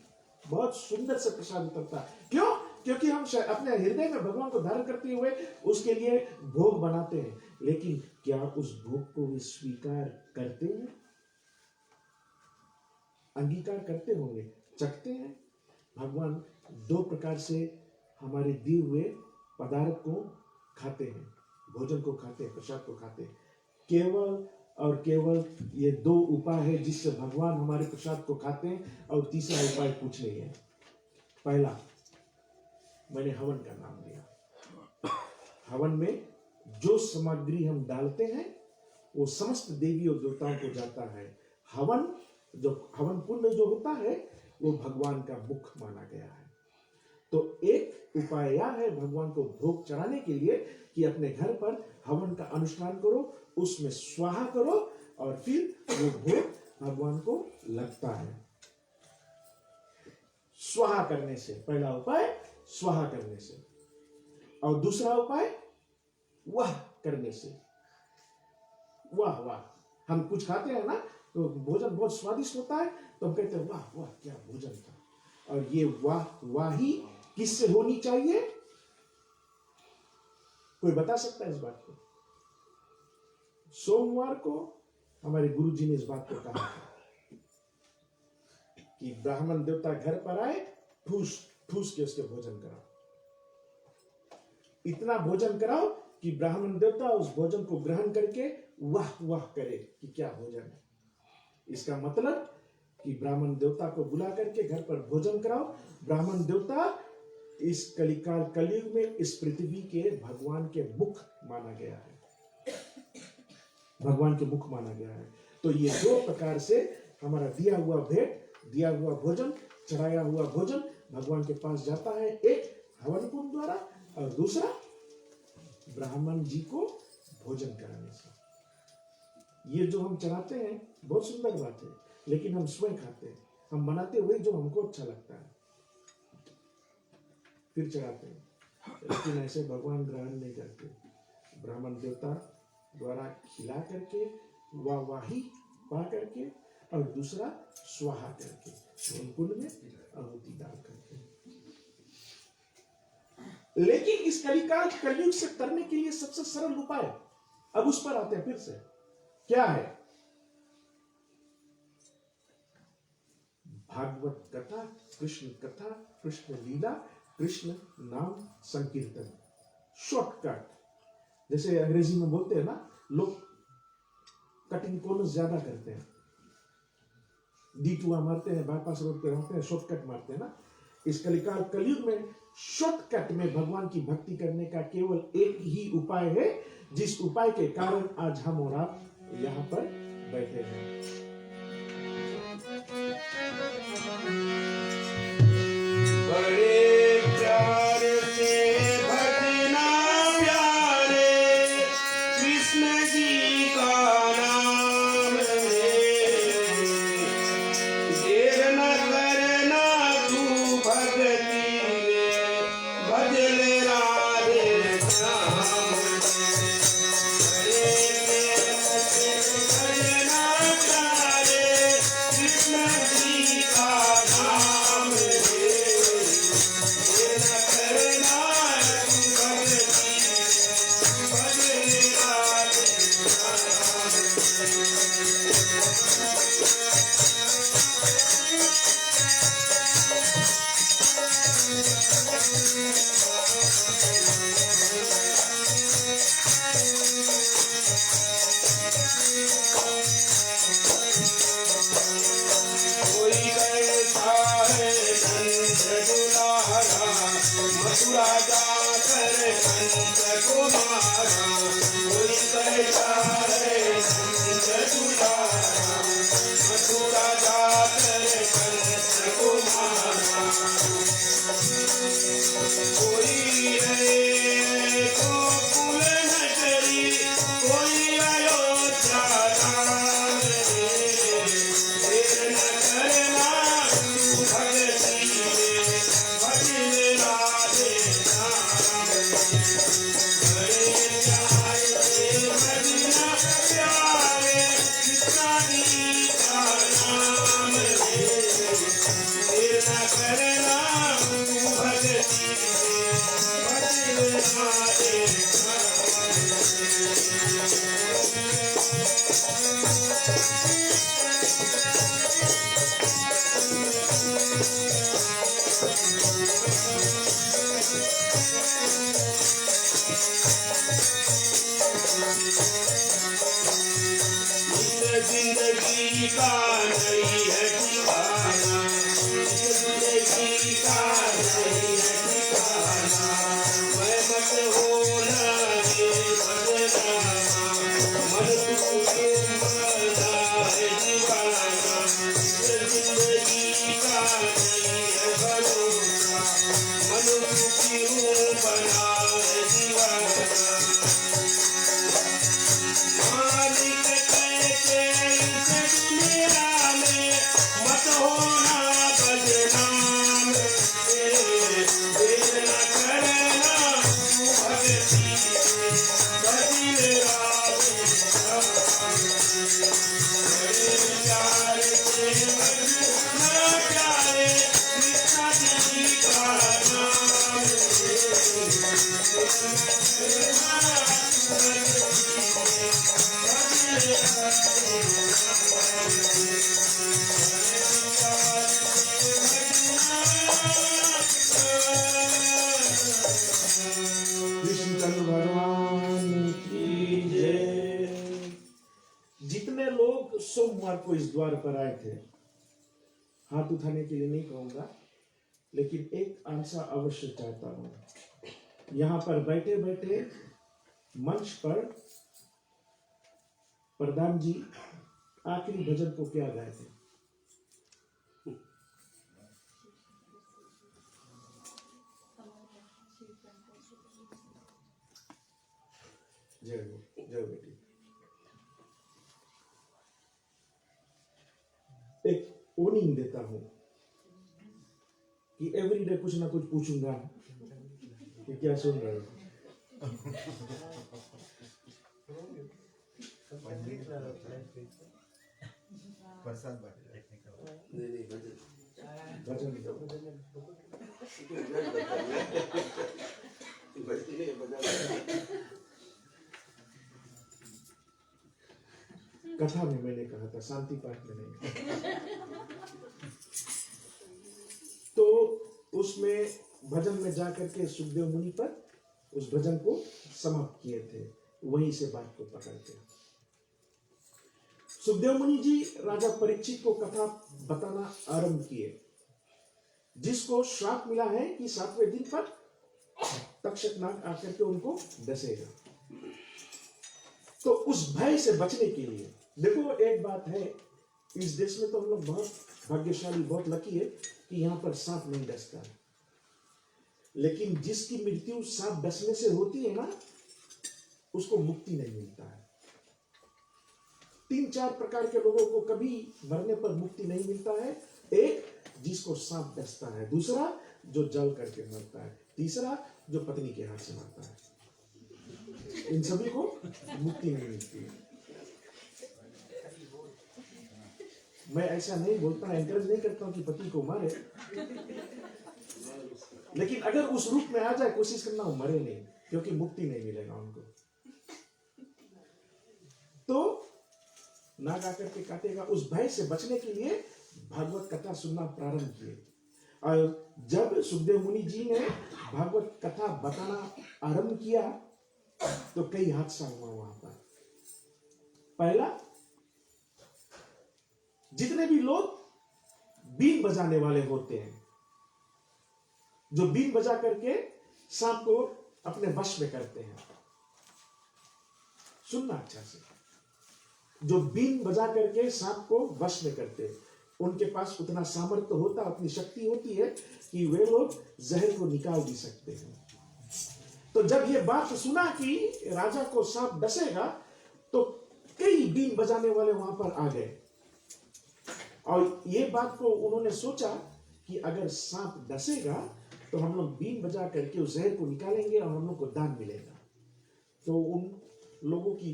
बहुत सुंदर से प्रसाद उतरता है। क्यों? क्योंकि हम अपने हृदय में भगवान को धारण करते हुए उसके लिए भोग बनाते हैं। लेकिन क्या उस भोग को वे स्वीकार करते हैं? अंगीकार करते होंगे, चखते हैं। भगवान दो प्रकार से हमारे दिए हुए पदार्थ को खाते हैं, भोजन को खाते हैं, प्रसाद को खाते हैं। केवल और केवल ये दो उपाय है जिससे भगवान हमारे प्रसाद को खाते हैं, और तीसरा उपाय कुछ नहीं है। पहला, मैंने हवन का नाम लिया। हवन में जो सामग्री हम डालते हैं वो समस्त देवी और देवताओं को जाता है। हवन कुंड जो होता है वो भगवान का मुख माना गया है। तो एक उपाय यह है भगवान को भोग चढ़ाने के लिए कि अपने घर पर हवन का अनुष्ठान करो, उसमें स्वाहा करो, और फिर वो भोग भगवान को लगता है। स्वाहा करने से, पहला उपाय स्वाहा करने से, और दूसरा उपाय वाह करने से। वाह वाह, हम कुछ खाते हैं ना तो भोजन बहुत स्वादिष्ट होता है, तो हम कहते हैं वाह वाह क्या भोजन था। और ये वाह वाही किससे होनी चाहिए? कोई बता सकता है इस बात को? सोमवार को हमारे गुरुजी ने इस बात को कहा था कि ब्राह्मण देवता घर पर आए, ठूस ठूस के उसके भोजन कराओ। इतना भोजन कराओ कि ब्राह्मण देवता उस भोजन को ग्रहण करके वाह वाह करे कि क्या भोजन है। इसका मतलब कि ब्राह्मण देवता को बुला करके घर पर भोजन कराओ। ब्राह्मण देवता इस कलिकाल कलयुग में इस पृथ्वी के भगवान के मुख माना गया है, भगवान के मुख माना गया है। तो ये दो प्रकार से हमारा दिया हुआ भेंट, दिया हुआ भोजन, चढ़ाया हुआ भोजन भगवान के पास जाता है। एक हवन कुंड द्वारा, और दूसरा ब्राह्मण जी को भोजन कराने से। ये जो हम चढ़ाते हैं बहुत सुंदर बात है, लेकिन हम स्वयं खाते हैं। हम बनाते हुए जो हमको अच्छा लगता है फिर चढ़ाते हैं, लेकिन ऐसे भगवान ग्रहण नहीं करते। ब्राह्मण देवता द्वारा खिला करके, वाहवाही पा करके, और दूसरा स्वाहा करके, होम कुंड में आहुति डाल करके। लेकिन इस कलिकाल कलयुग से तरने के लिए सबसे सरल उपाय, अब उस पर आते हैं फिर से, क्या है? भागवत कथा, कृष्ण कथा, कृष्ण लीला, कृष्ण नाम संकीर्तन, शॉर्टकट। जैसे अंग्रेजी में बोलते हैं ना, लोग कटिंग कॉर्नर्स ज्यादा करते हैं, D2 मारते हैं, बाईपास रोड पे रहते हैं, शॉर्टकट मारते हैं ना। इस कलिकाल कलयुग में शॉर्टकट में भगवान की भक्ति करने का केवल एक ही उपाय है, जिस उपाय के कारण आज हम और आप यहाँ पर बैठे हैं। बड़े प्यार से भजना प्यारे कृष्ण जी का नाम रे, देर न करना तू भक्ति में, भजन राधे श्याम। बड़े प्रेम से भजना प्यारे कृष्ण जी का नाम रे, देर न करना तू भक्ति में, भजन राधे कोई कैसा है नंद दुलारा, मथुरा जाकर कंस को मारा। कोई कैसा है नंद दुलारा, मथुरा जाकर कंस को मारा। कोई है गोकुल नगरी, कोई अयोध्या धाम रे, देर न करना तू भक्ति में, भजन राधे श्याम। बड़े प्यार से भजना प्यारे कृष्ण जी का नाम रे, देर न करना तू भक्ति में, भजन राधे जिंदगी का नहीं है ठिकाना, जिंदगी का नहीं है ठिकाना। मैं मत होना रे बदनामा, मन तू क्यों बना है दीवाना। जिंदगी का नहीं है भरोसा, मन तू क्यों बना है दीवाना। मालिक कहते इस दुनिया में, मत होना बदनाम रे, देर न करना तू भक्ति में, भजन राधे श्याम। बड़े प्यार से भजना प्यारे कृष्ण जी का नाम रे, देर न करना तू भक्ति में, भजन कृष्ण चंद्र भगवान की जय। जितने लोग सोमवार को इस द्वार पर आए थे, हाथ उठाने के लिए नहीं कहूंगा, लेकिन एक आंसर अवश्य चाहता हूं। यहाँ पर बैठे बैठे मंच पर प्रधान जी आखिरी भजन को क्या गाए थे? जय हो, जय बेटी। एक वार्निंग देता हूं कि एवरीडे कुछ ना कुछ पूछूंगा कि क्या सुन रहे हो। प्रसाद बाटे नहीं नहीं भजन भजन कथा में मैंने कहा था, शांति पाठ में नहीं। तो उसमें भजन में जाकर के सुखदेव मुनि पर उस भजन को समाप्त किए थे, वहीं से बात को पकड़ते। सुखदेव मुनि जी राजा परीक्षित को कथा बताना आरंभ किए, जिसको श्राप मिला है कि 7वें दिन पर तक्षक नाग आकर के उनको डसेगा। तो उस भय से बचने के लिए, देखो एक बात है, इस देश में तो हम लोग बहुत भाग्यशाली, बहुत लकी है कि यहाँ पर सांप नहीं डसता है। लेकिन जिसकी मृत्यु सांप डसने से होती है ना, उसको मुक्ति नहीं मिलता है। 3-4 प्रकार के लोगों को कभी मरने पर मुक्ति नहीं मिलता है। एक, जिसको सांप डसता है, दूसरा जो जल करके मरता है, तीसरा जो पत्नी के हाथ से मरता है। इन सभी को मुक्ति नहीं मिलती है। मैं ऐसा नहीं बोलता, एनकरेज नहीं करता हूं कि पति को मारे, लेकिन अगर उस रूप में आ जाए, कोशिश करना वो मरे नहीं, क्योंकि मुक्ति नहीं मिलेगा उनको। तो नाग आकर के काटेगा, उस भय से बचने के लिए भागवत कथा सुनना प्रारंभ किए। और जब सुखदेव मुनि जी ने भागवत कथा बताना आरंभ किया तो कई हादसा हुआ वहां पर। पहला, जितने भी लोग बीन बजाने वाले होते हैं, जो बीन बजा करके सांप को अपने वश में करते हैं, सुनना अच्छा से, जो बीन बजा करके सांप को वश में करते हैं, उनके पास उतना सामर्थ्य होता, उतनी शक्ति होती है कि वे लोग जहर को निकाल भी सकते हैं। तो जब ये बात सुना कि राजा को सांप डसेगा, तो कई बीन बजाने वाले वहां पर आ गए, और ये बात को उन्होंने सोचा कि अगर सांप डसेगा तो हम लोग बीन बजा करके उस जहर को निकालेंगे और हम लोग को दान मिलेगा। तो उन लोगों की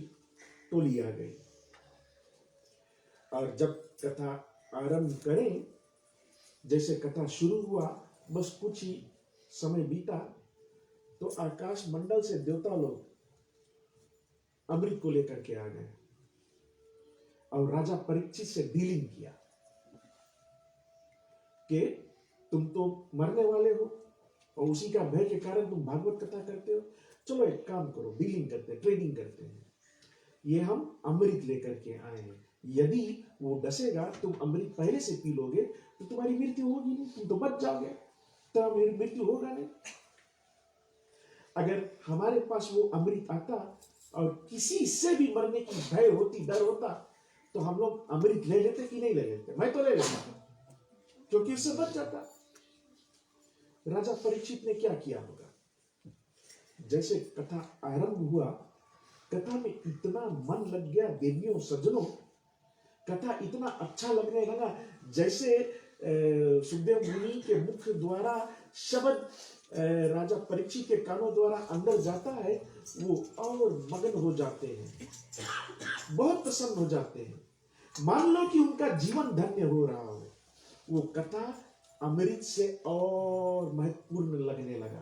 टोली आ गई, और जब कथा आरंभ करें, जैसे कथा शुरू हुआ, बस कुछ ही समय बीता तो आकाश मंडल से देवता लोग अमृत को लेकर के आ गए और राजा परीक्षित से डीलिंग किया कि तुम तो मरने वाले हो और उसी का भय के कारण तुम भागवत कथा करते हो, चलो एक काम करो, डीलिंग करते हैं, ट्रेडिंग करते हैं, ये हम अमृत लेकर के आए हैं, यदि वो डसेगा, तुम अमृत पहले से पी लोगे तो तुम्हारी मृत्यु होगी नहीं, तुम तो बच जाओगे, तो मेरी मृत्यु होगा नहीं। अगर हमारे पास वो अमृत आता और किसी से भी मरने की भय होती, डर होता, तो हम लोग अमृत ले लेते कि नहीं ले लेते? मैं तो ले लेता, क्योंकि उससे बच जाता। राजा परीक्षित ने क्या किया होगा? जैसे कथा आरंभ हुआ, कथा में इतना मन लग गया देवियों सज्जनों, कथा इतना अच्छा लगने लगा, जैसे सुखदेव मुनि के मुख द्वारा शब्द राजा परीक्षित के कानों द्वारा अंदर जाता है, वो और मगन हो जाते हैं, बहुत प्रसन्न हो जाते हैं, मान लो कि उनका जीवन धन्य हो रहा हो। वो कथा अमृत से और महत्वपूर्ण लगने लगा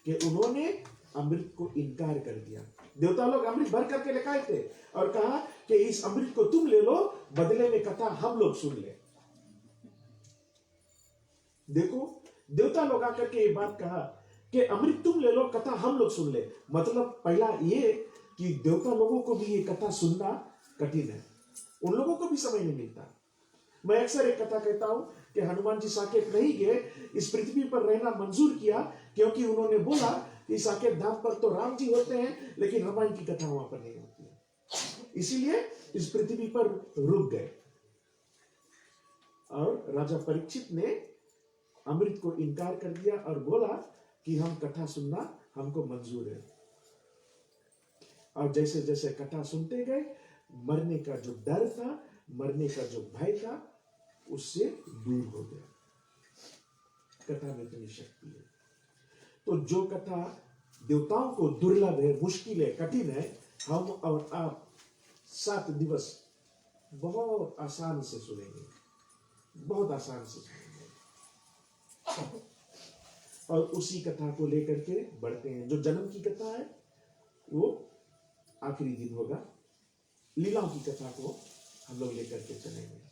कि उन्होंने अमृत को इनकार कर दिया। देवता लोग अमृत भर करके लेकर आए थे और कहा कि इस अमृत को तुम ले लो, बदले में कथा हम लोग सुन ले। देखो, देवता लोग आकर के ये बात कहा कि अमृत तुम ले लो, कथा हम लोग सुन ले। मतलब पहला ये कि देवता लोगों को भी ये कथा सुनना कठिन है, उन लोगों को भी समय नहीं मिलता। मैं अक्सर एक कथा कहता हूं कि हनुमान जी साकेत नहीं गए, इस पृथ्वी पर रहना मंजूर किया, क्योंकि उन्होंने बोला कि साकेत धाम पर तो राम जी होते हैं, लेकिन रामायण की कथा वहां पर नहीं होती है, इसीलिए इस पृथ्वी पर रुक गए। और राजा परीक्षित ने अमृत को इनकार कर दिया और बोला कि हम कथा सुनना हमको मंजूर है। और जैसे जैसे कथा सुनते गए, मरने का जो डर था, मरने का जो भय था, उससे दूर हो गया। कथा में इतनी शक्ति है। तो जो कथा देवताओं को दुर्लभ है, मुश्किल है, कठिन है, हम और आप 7 दिवस बहुत आसान से सुनेंगे, बहुत आसान से सुनेंगे, और उसी कथा को लेकर के बढ़ते हैं। जो जन्म की कथा है वो आखिरी दिन होगा, लीलाओं की कथा को हम लोग लेकर के चलेंगे।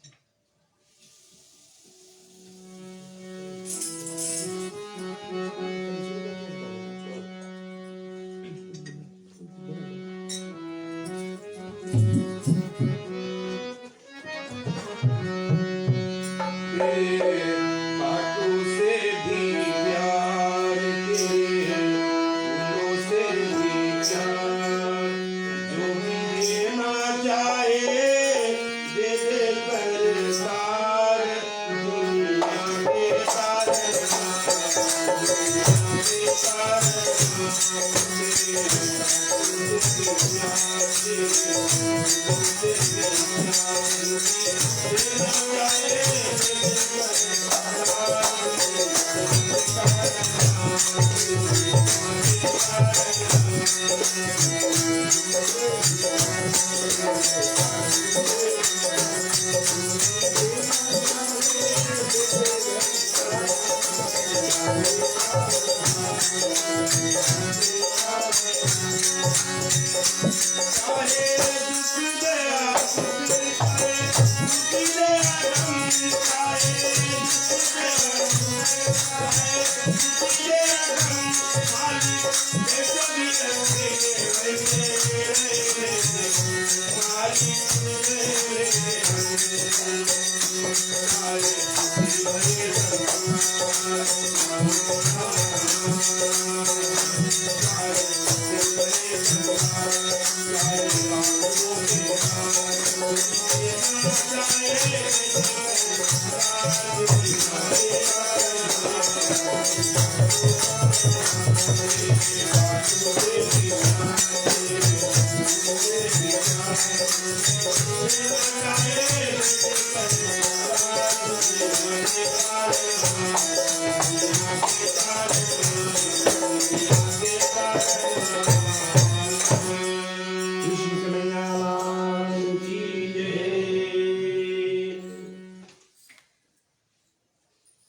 बातों से भी प्यार के, फूलों से भी प्यार, जो भी देना चाहे दे दे करतार, दुनिया के सारे दुनिया के सारे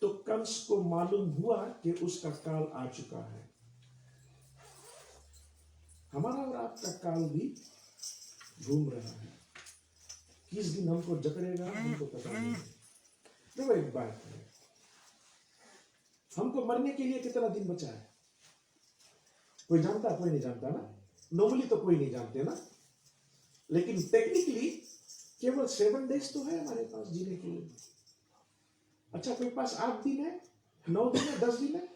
तो कंस को मालूम हुआ कि उसका काल आ चुका है। हमारा और आपका काल भी घूम रहा है। किस दिन हमको जकड़ेगा हमको पता नहीं है। देखो एक बात है, हमको मरने के लिए कितना दिन बचा है कोई जानता? कोई नहीं जानता ना। नॉर्मली तो कोई नहीं जानते ना, लेकिन टेक्निकली केवल 7 डेज तो है हमारे पास जीने के लिए। अच्छा, कोई पास 8 दिन है, 9 दिन है, 10 दिन है,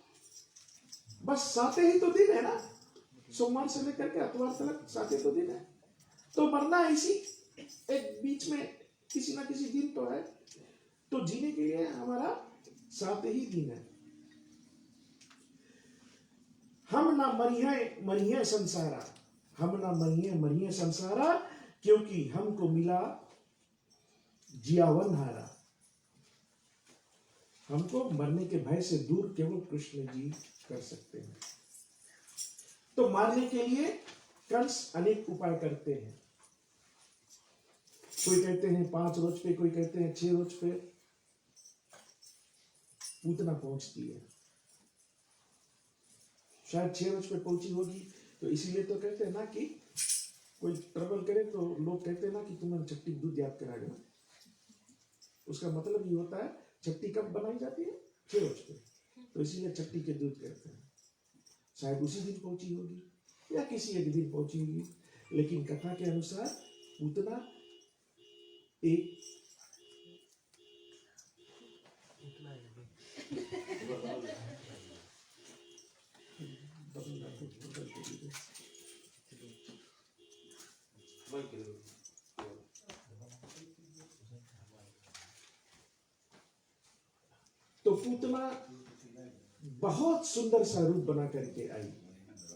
बस 7 ही तो दिन है ना। सोमवार से लेकर के इतवार तक 7 तो दिन है। तो मरना इसी एक बीच में किसी ना किसी दिन तो है। तो जीने के लिए हमारा 7 ही दिन है। हम ना मरिए संसारा, हम ना मरिए संसारा, क्योंकि हमको मिला जियावन हारा। हमको मरने के भय से दूर केवल कृष्ण जी कर सकते हैं। तो मारने के लिए कंस अनेक उपाय करते हैं। कोई कहते हैं 5 रोज पे, कोई कहते हैं 6 रोज पे पूतना पहुंचती है। शायद 6 रोज पे पहुंची होगी, तो इसीलिए तो कहते हैं ना कि कोई ट्रबल करे तो लोग कहते हैं ना कि तुम्हें छठी दूध याद करा देना। उसका मतलब ये होता है छठी कब बनाई जाती है? 6 रोज पे। तो इसीलिए छठी के दूध कहते हैं। शायद उसी दिन पहुंची होगी या किसी एक दिन पहुंची होगी, लेकिन कथा के अनुसार पूतना एक तो पूतना बहुत सुंदर सा रूप बना करके आई।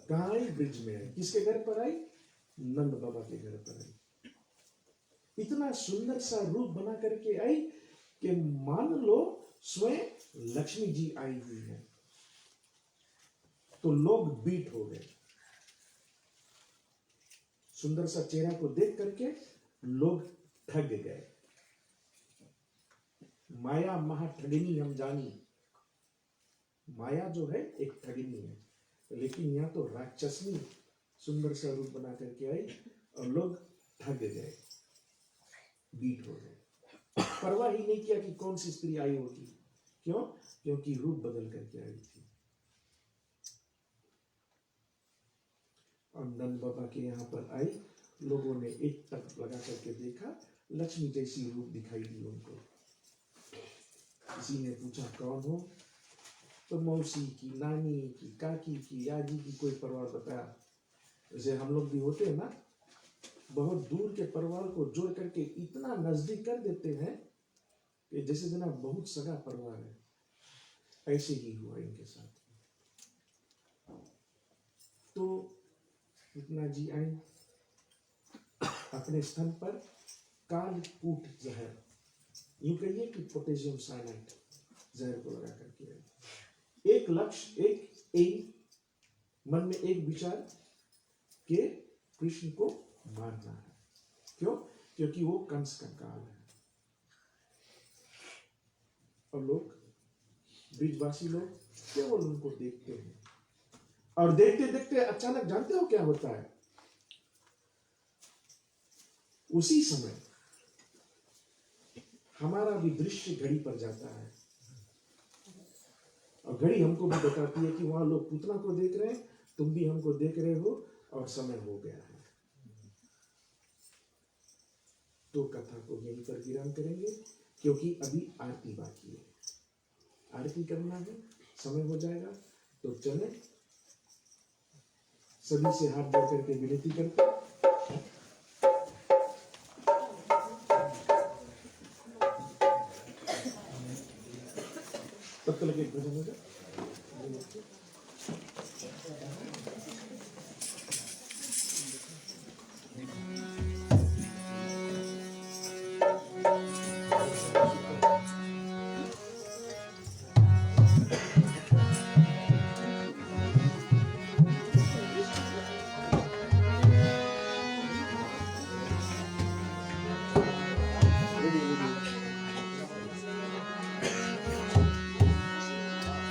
कहाँ आई? ब्रिज में आई। किसके घर पर आई? नंद बाबा के घर पर आई। इतना सुंदर सा रूप बना करके आई कि मान लो स्वयं लक्ष्मी जी आई हुई है। तो लोग बीट हो गए। सुंदर सा चेहरा को देख करके लोग ठग गए। माया महा ठगनी हम जानी। माया जो है एक ठगनी है, लेकिन यहाँ तो राक्षसनी सुंदर सा रूप बना करके आई और लोग ठग गए, बीट हो गए। परवाह ही नहीं किया कि कौन सी स्त्री आई होगी। क्यों? क्योंकि रूप बदल करके आई थी। और नंद बाबा के यहाँ पर आई, लोगों ने एक टक लगा करके देखा, लक्ष्मी जैसी रूप दिखाई दी उनको। किसी ने पूछा कौन हो, तो मौसी की, नानी की, काकी की, आजी की कोई परिवार बताया। जैसे हम लोग भी होते हैं ना, बहुत दूर के परिवार को जोड़ करके इतना नजदीक कर देते हैं कि जैसे जना बहुत सगा परिवार है। ऐसे ही हुआ इनके साथ। तो इतना जी आई, अपने स्तन पर कालकूट जहर, यूं कहिए कि पोटेशियम साइनाइड जहर को लगा करके आई। एक लक्ष्य, एक एम, मन में एक विचार कि कृष्ण को मारना है। क्यों? क्योंकि वो कंस का काल है। और लोग, ब्रिजवासी लोग केवल उनको देखते हैं, और देखते देखते अचानक जानते हो क्या होता है? उसी समय हमारा भी दृश्य घड़ी पर जाता है, और घड़ी हमको भी बताती है कि वहां लोग पुतना को देख रहे हैं, तुम भी हमको देख रहे हो, और समय हो गया है। तो कथा को यहीं पर विराम करेंगे, क्योंकि अभी आरती बाकी है। आरती करना है, समय हो जाएगा। तो चले, सभी से हाथ जोड़ करके विनती करते। तब तक एक भजन हो जाए।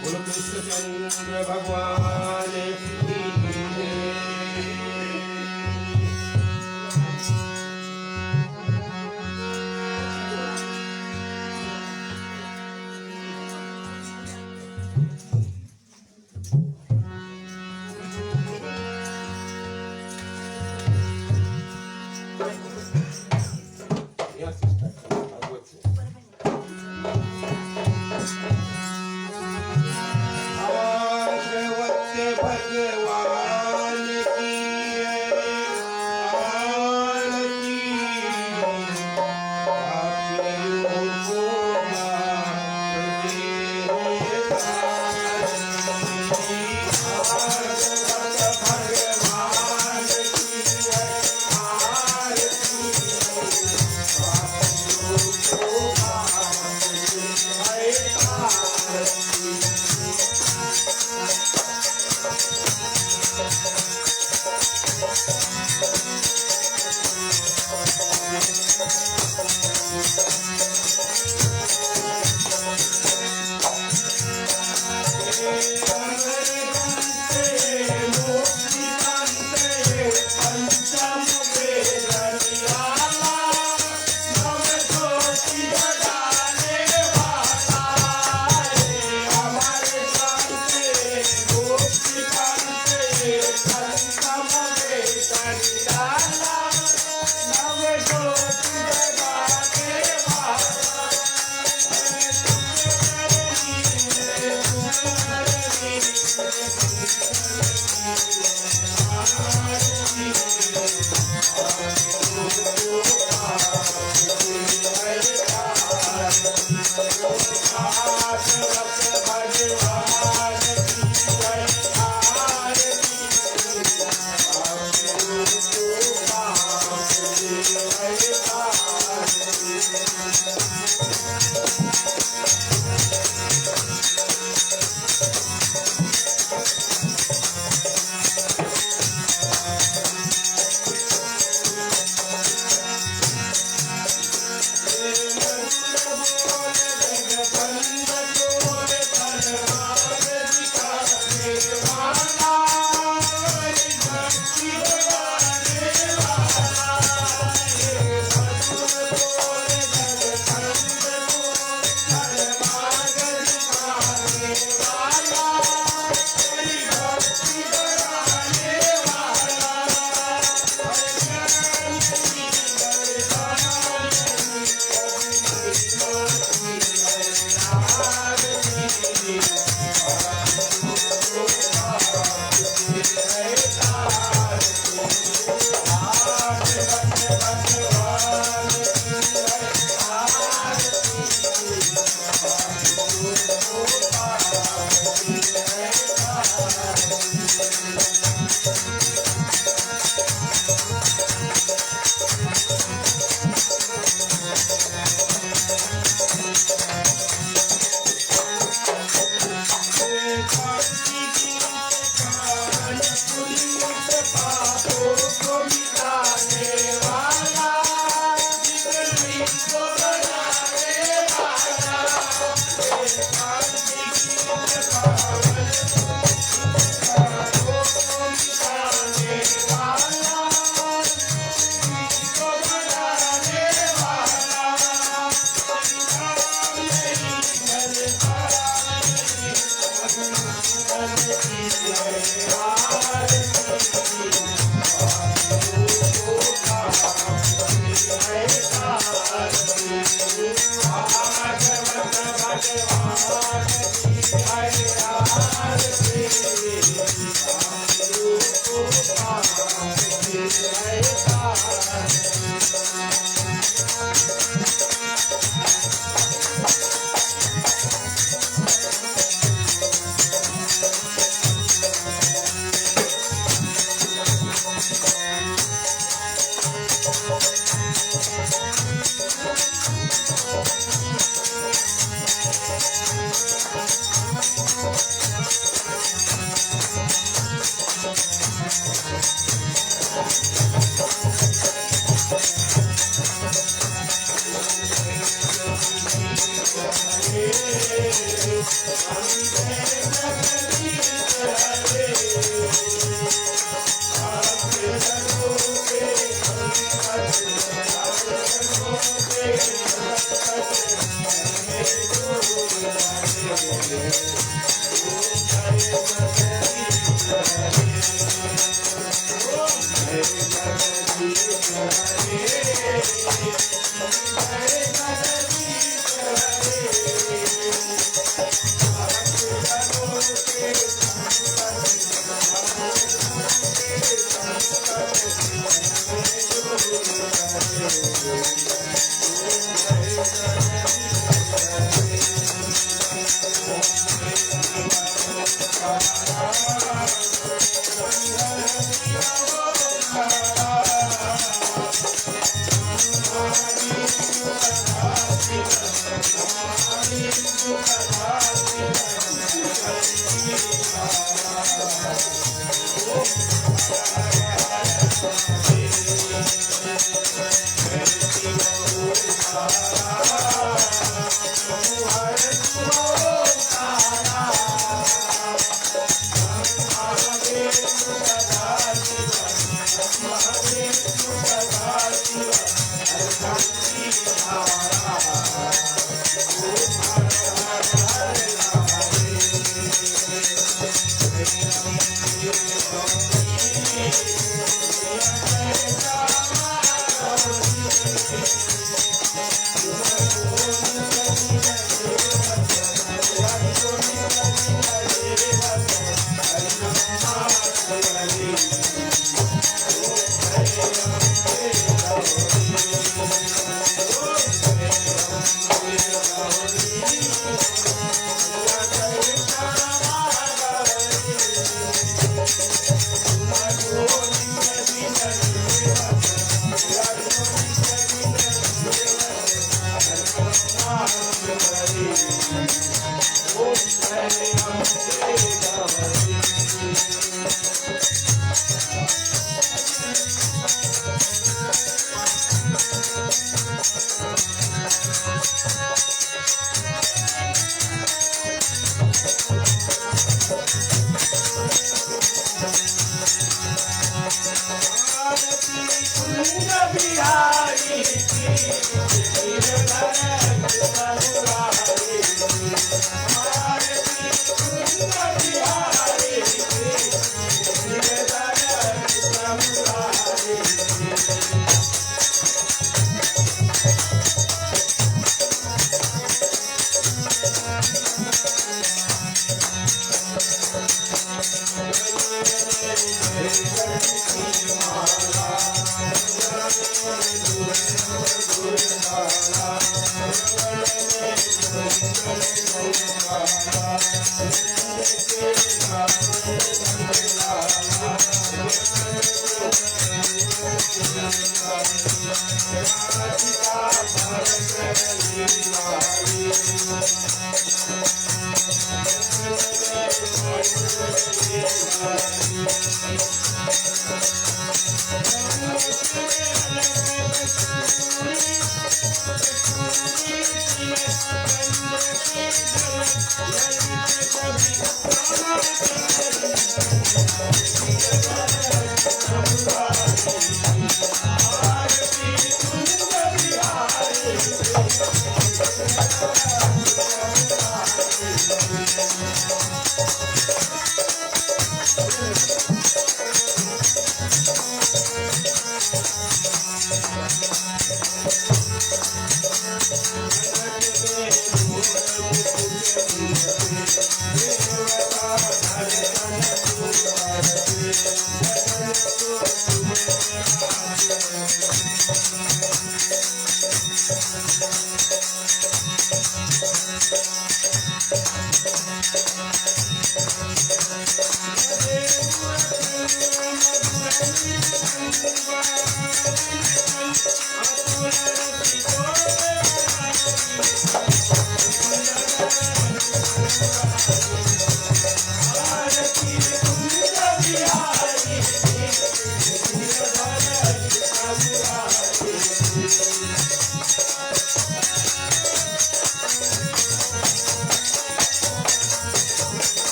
बोलो कृष्णचंद्र भगवान की जय। Yes, sister. भागवत से। भागवत भगवान की आरती, पापियों को माफ दे भगवान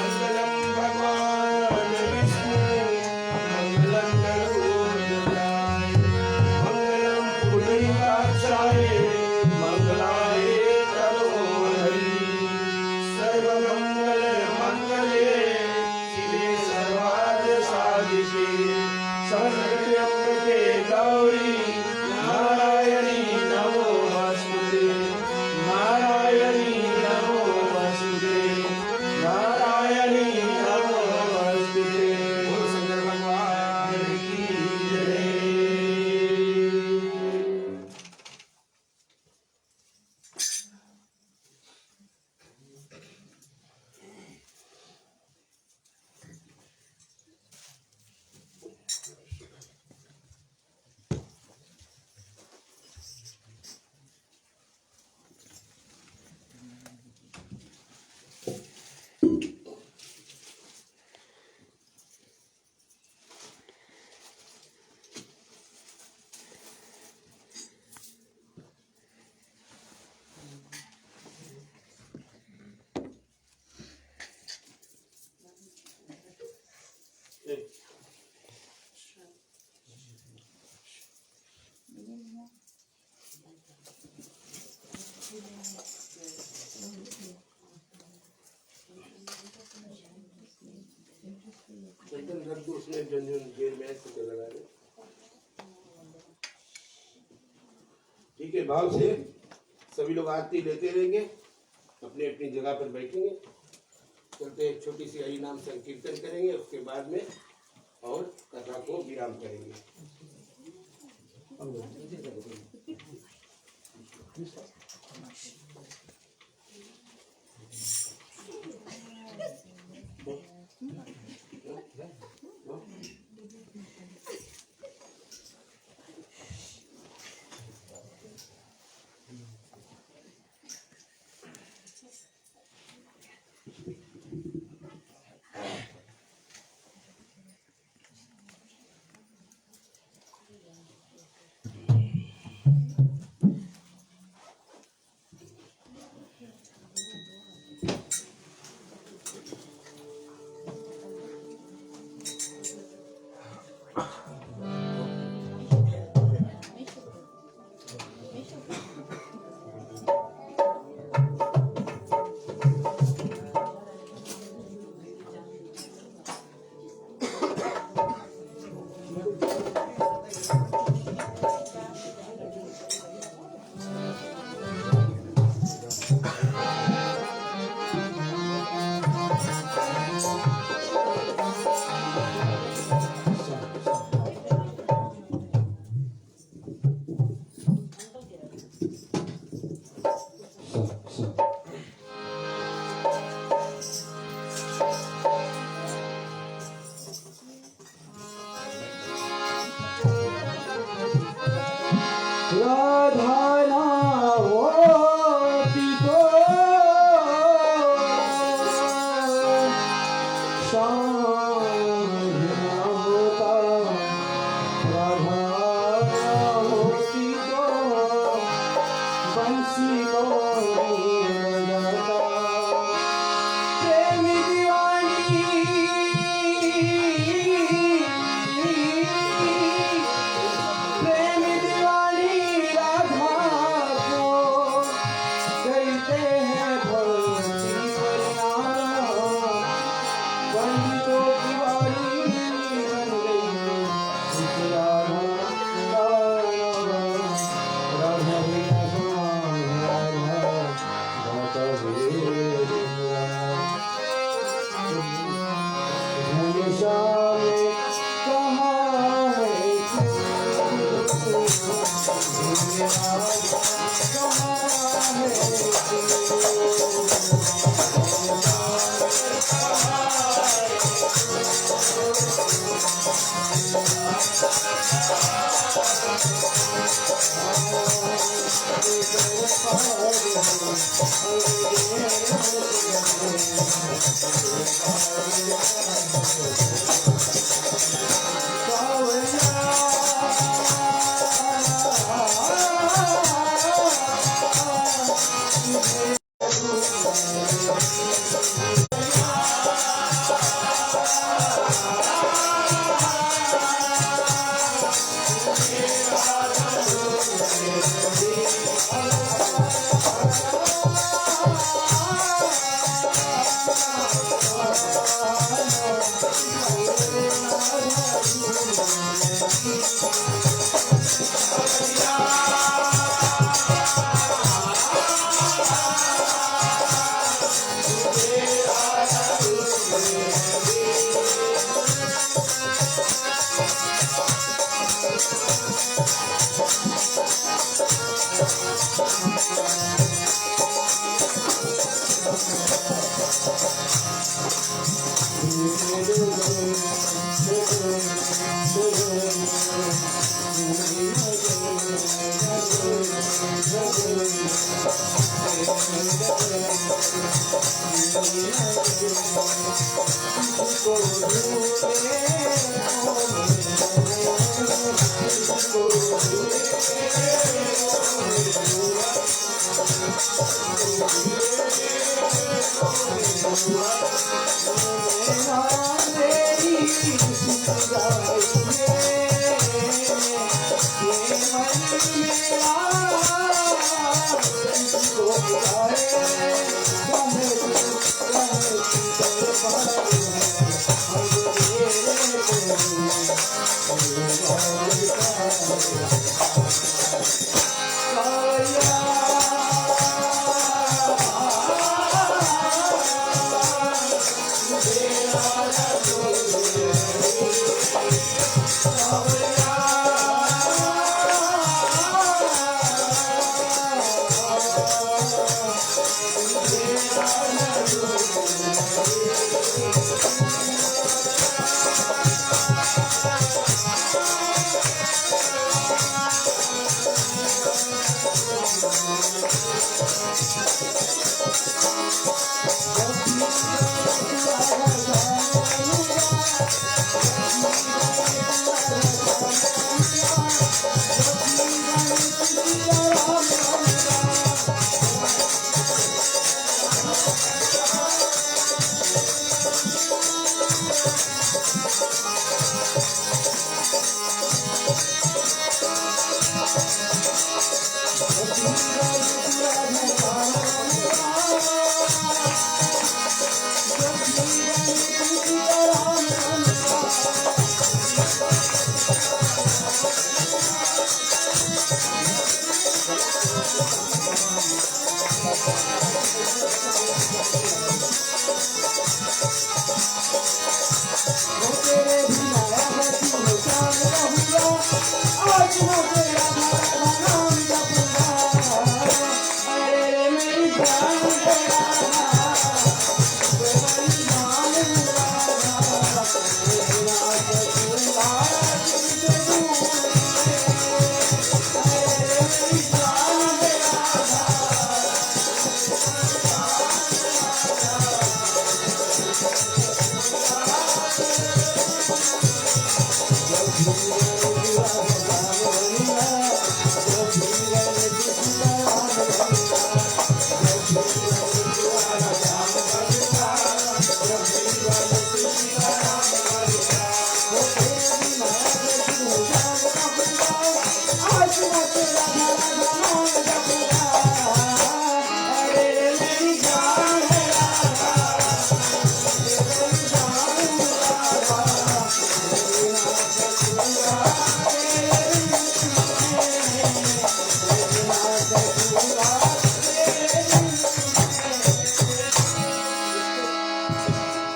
मंगलम भगवान विष्णु मंगलम गरुड़ध्वजाय मंगलम पुंडरीकाक्षाय मंगलाय तनोहरि सर्वमंगल मंगले शिवे सर्वार्थ साधिके शरण्यम्बके गौरी नारायणी नमोस्तुते नारायणी नमोस्तुते नारायणी नमोस्तुते बोलो शंकर भगवान की जय। चंदन रख दो उसमें जंजन जेल में ऐसे लगा दे। ठीक है, भाव से सभी लोग आरती लेते रहेंगे, अपनी अपनी जगह पर बैठेंगे। चलते एक छोटी सी हरि नाम संकीर्तन करेंगे, उसके बाद में और कथा को विराम करेंगे।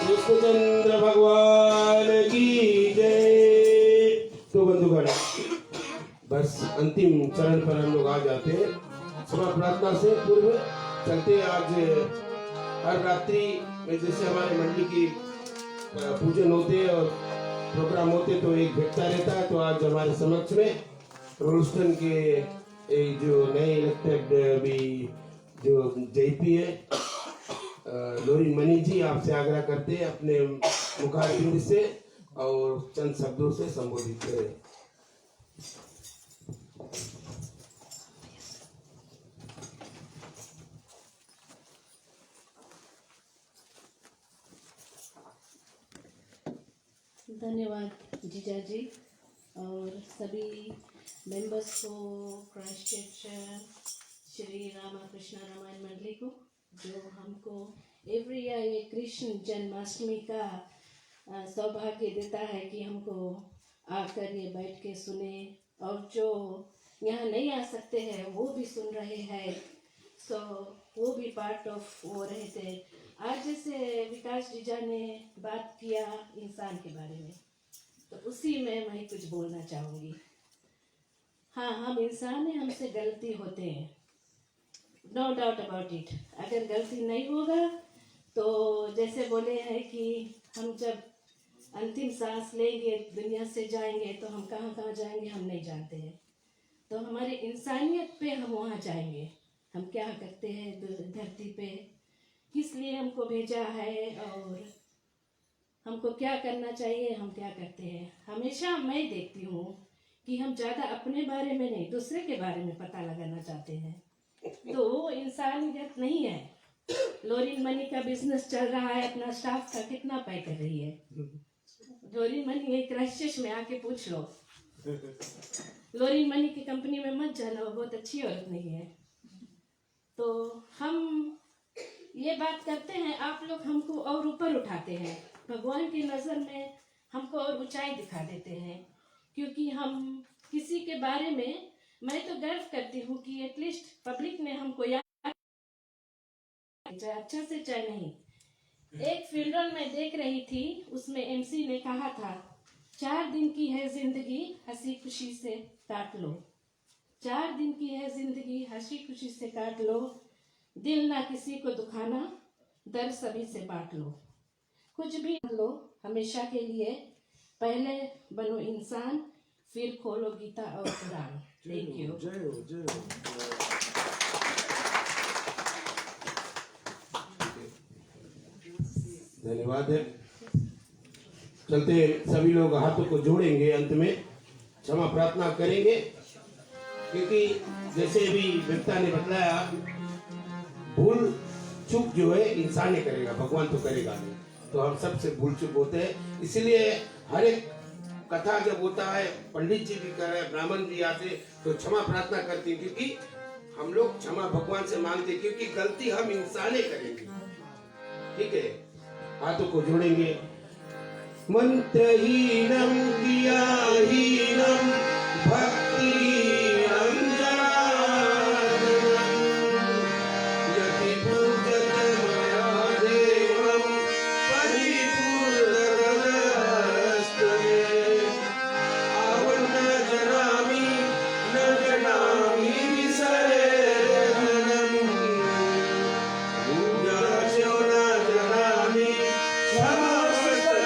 कृष्णचंद्र भगवान की जय। तो बंधुगण, बस अंतिम चरण पर हम लोग आ जाते हैं। क्षमा प्रार्थना से पूर्व चलते आज हर रात्रि में जैसे हमारे मंडली की पूजन होते और प्रोग्राम होते तो एक भेटता रहता है। तो आज हमारे समक्ष में रोलस्टन के एक जो नए इलेक्टेड भी जो जेपी है लोरी मनी जी आपसे आग्रह करते हैं अपने मुखारबिंद से और चंद शब्दों से संबोधित करें। धन्यवाद जीजा जी और सभी मेंबर्स को, क्राइस्ट चर्च श्री रामकृष्ण रामायण मंडली को, जो हमको एवरी ईयर ये कृष्ण जन्माष्टमी का सौभाग्य देता है कि हमको आकर ये बैठ के सुने, और जो यहाँ नहीं आ सकते हैं वो भी सुन रहे हैं, सो वो भी पार्ट ऑफ वो रहते हैं। आज जैसे विकास जीजा ने बात किया इंसान के बारे में, तो उसी में मैं कुछ बोलना चाहूँगी। हाँ, हम इंसान हैं, हमसे गलती होते हैं, नो डाउट अबाउट इट। अगर गलती नहीं होगा तो जैसे बोले हैं कि हम जब अंतिम सांस लेंगे, दुनिया से जाएंगे, तो हम कहाँ कहाँ जाएंगे हम नहीं जानते हैं। तो हमारी इंसानियत पे हम वहाँ जाएंगे, हम क्या करते हैं धरती पे, किस लिए हमको भेजा है और हमको क्या करना चाहिए, हम क्या करते हैं। हमेशा मैं देखती हूँ कि हम ज़्यादा अपने बारे में नहीं, दूसरे के बारे में पता लगाना चाहते हैं, तो वो इंसानियत नहीं है। लोरिन मनी का बिजनेस चल रहा है, अपना स्टाफ का कितना पे कर रही है। लोरिन मनी एक क्राइस्ट में आके पूछ लो, लोरिन मनी की कंपनी में मत जाना, वो बहुत अच्छी औरत नहीं है। तो हम ये बात करते हैं, आप लोग हमको और ऊपर उठाते हैं, भगवान की नज़र में हमको और ऊंचाई दिखा देते हैं, क्योंकि हम किसी के बारे में, मैं तो गर्व करती हूँ कि एटलीस्ट पब्लिक ने हमको याद, चाहे अच्छा से चाहे नहीं। एक फ्यूनरल में देख रही थी, उसमें एमसी ने कहा था 4 दिन की है जिंदगी, हंसी खुशी से काट लो। 4 दिन की है जिंदगी, हंसी खुशी से काट लो, दिल ना किसी को दुखाना, दर्द सभी से बांट लो। कुछ भी लो हमेशा के लिए, पहले बनो इंसान, फिर खोलो गीता और कुरान। Thank you. जय हो, जय हो। धन्यवाद है। चलते सभी लोग हाथों को जोड़ेंगे, अंत में क्षमा प्रार्थना करेंगे, क्योंकि जैसे भी व्यक्ता ने बताया, भूल चूक जो है इंसान ने करेगा, भगवान तो करेगा नहीं। तो हम सबसे भूल चूक होते हैं, इसलिए हर एक कथा जब होता है, पंडित जी भी कर रहे हैं, ब्राह्मण भी आते, तो क्षमा प्रार्थना करते हैं, क्योंकि हम लोग क्षमा भगवान से मांगते हैं, क्योंकि गलती हम इंसाने करेंगे। ठीक है, हाथों को जोड़ेंगे। मंत्रहीनम क्रियाहीनम भक्तिहीनम जनार्दनम यति पूजत मया देवम परिपूर्णतरस्तमे आवं न जनामि विसरेणम् पूजास्यो न जनामि क्षमास्तमये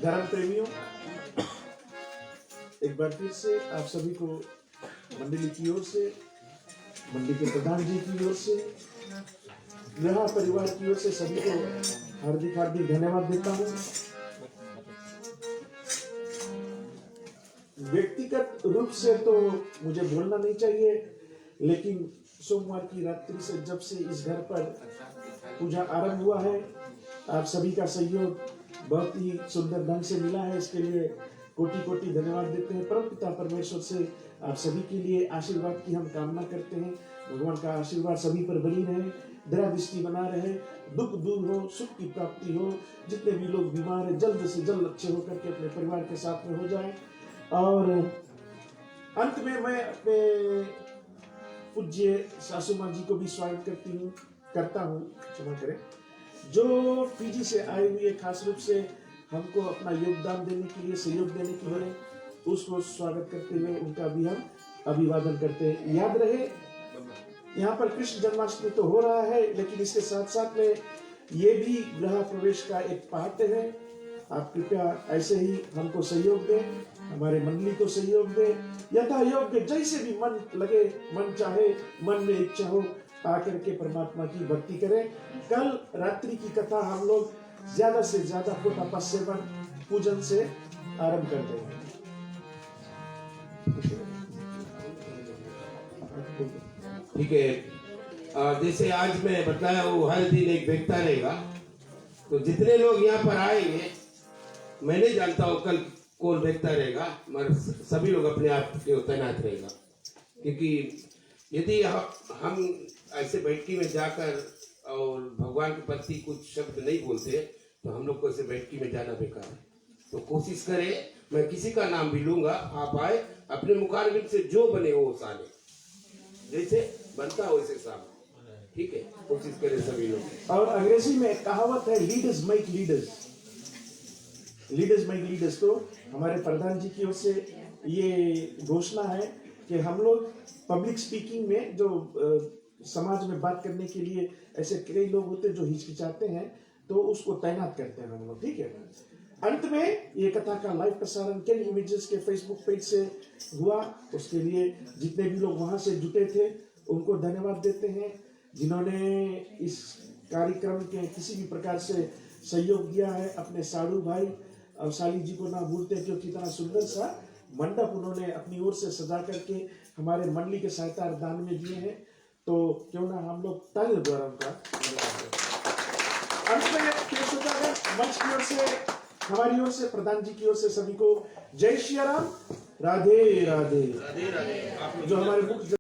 धर्म प्रेमियों, एक बार फिर से आप सभी को मंडली की ओर से, मंडली के प्रधान जी की ओर से, यहाँ परिवार की ओर से सभी को हार्दिक हार्दिक धन्यवाद देता हूँ। व्यक्तिगत रूप से तो मुझे बोलना नहीं चाहिए, लेकिन सोमवार की रात्रि से जब से इस घर पर पूजा आरंभ हुआ है, आप सभी का सहयोग बहुत ही सुंदर ढंग से मिला है। इसके लिए कोटि कोटि धन्यवाद देते हैं। परमपिता परमेश्वर से आप सभी के लिए आशीर्वाद की हम कामना करते हैं। भगवान का आशीर्वाद सभी पर बनी रहे, दया दृष्टि बना रहे, दुख दूर हो, सुख की प्राप्ति हो। जितने भी लोग बीमार हैं जल्द से जल्द अच्छे होकर के अपने परिवार के साथ में हो जाएं। और अंत में मैं अपने पूज्य सासू माँ जी को भी स्वागत करता हूँ, क्षमा करें, जो पीजी से आए हुए खास रूप से हमको अपना योगदान देने के लिए, सहयोग देने के लिए, उसको स्वागत करते हुए उनका भी हम अभिवादन करते हैं। याद रहे, यहाँ पर कृष्ण जन्माष्टमी तो हो रहा है, लेकिन इसके साथ साथ में ये भी गृह प्रवेश का एक पाठ है। आप कृपया ऐसे ही हमको सहयोग दें, हमारे मंडली को सहयोग दें, यथा योग्य जैसे भी मन लगे, मन चाहे, मन में इच्छा हो, आकर के परमात्मा की भक्ति करें। कल रात्रि की कथा हम लोग ज्यादा से ज्यादा फोटापा सेवन पूजन से आरंभ करते हैं। ठीक है, जैसे आज मैं बताया वो हर दिन एक व्यक्ता रहेगा, तो जितने लोग यहाँ पर आएंगे, मैं नहीं जानता हूँ कल कौन व्यक्ता रहेगा, मगर सभी लोग अपने आप के तैनात रहेगा। क्योंकि यदि हम ऐसे बैठकी में जाकर और भगवान के प्रति कुछ शब्द नहीं बोलते, तो हम लोग को ऐसे बैठकी में जाना बेकार है। तो कोशिश करें, मैं किसी का नाम भी लूंगा, आप आए, अपने मुखारबिन से जो बने वो साले, जैसे बनता हो वैसे सामने, ठीक है, कोशिश करें सभी लोग। और अंग्रेजी में एक कहावत है, leaders make leaders, leaders make leaders. तो हमारे प्रधान जी की ओर से ये घोषणा है कि हम लोग पब्लिक स्पीकिंग में, जो समाज में बात करने के लिए ऐसे कई लोग होते हैं जो हिचकिचाते हैं, तो उसको तैनात करते हैं हम लोग, ठीक है। अंत में ये कथा का लाइव प्रसारण केन इमेजेस के फेसबुक पेज से हुआ। उसके लिए जितने भी लोग वहां से जुटे थे उनको धन्यवाद देते हैं। जिन्होंने इस कार्यक्रम के किसी भी प्रकार से सहयोग दिया है, अपने साड़ू भाई और साली जी को ना भूलते, क्योंकि इतना सुंदर सा मंडप उन्होंने अपनी ओर से सजा करके हमारे मंडली के सहायता दान में दिए हैं। तो क्यों ना हम लोग तालियों द्वारा उनका अंत में पेश होता है। मंच की ओर से, हमारी ओर से, प्रधान जी की ओर से सभी को जय श्री राम, राधे राधे। जो हमारे मुख्य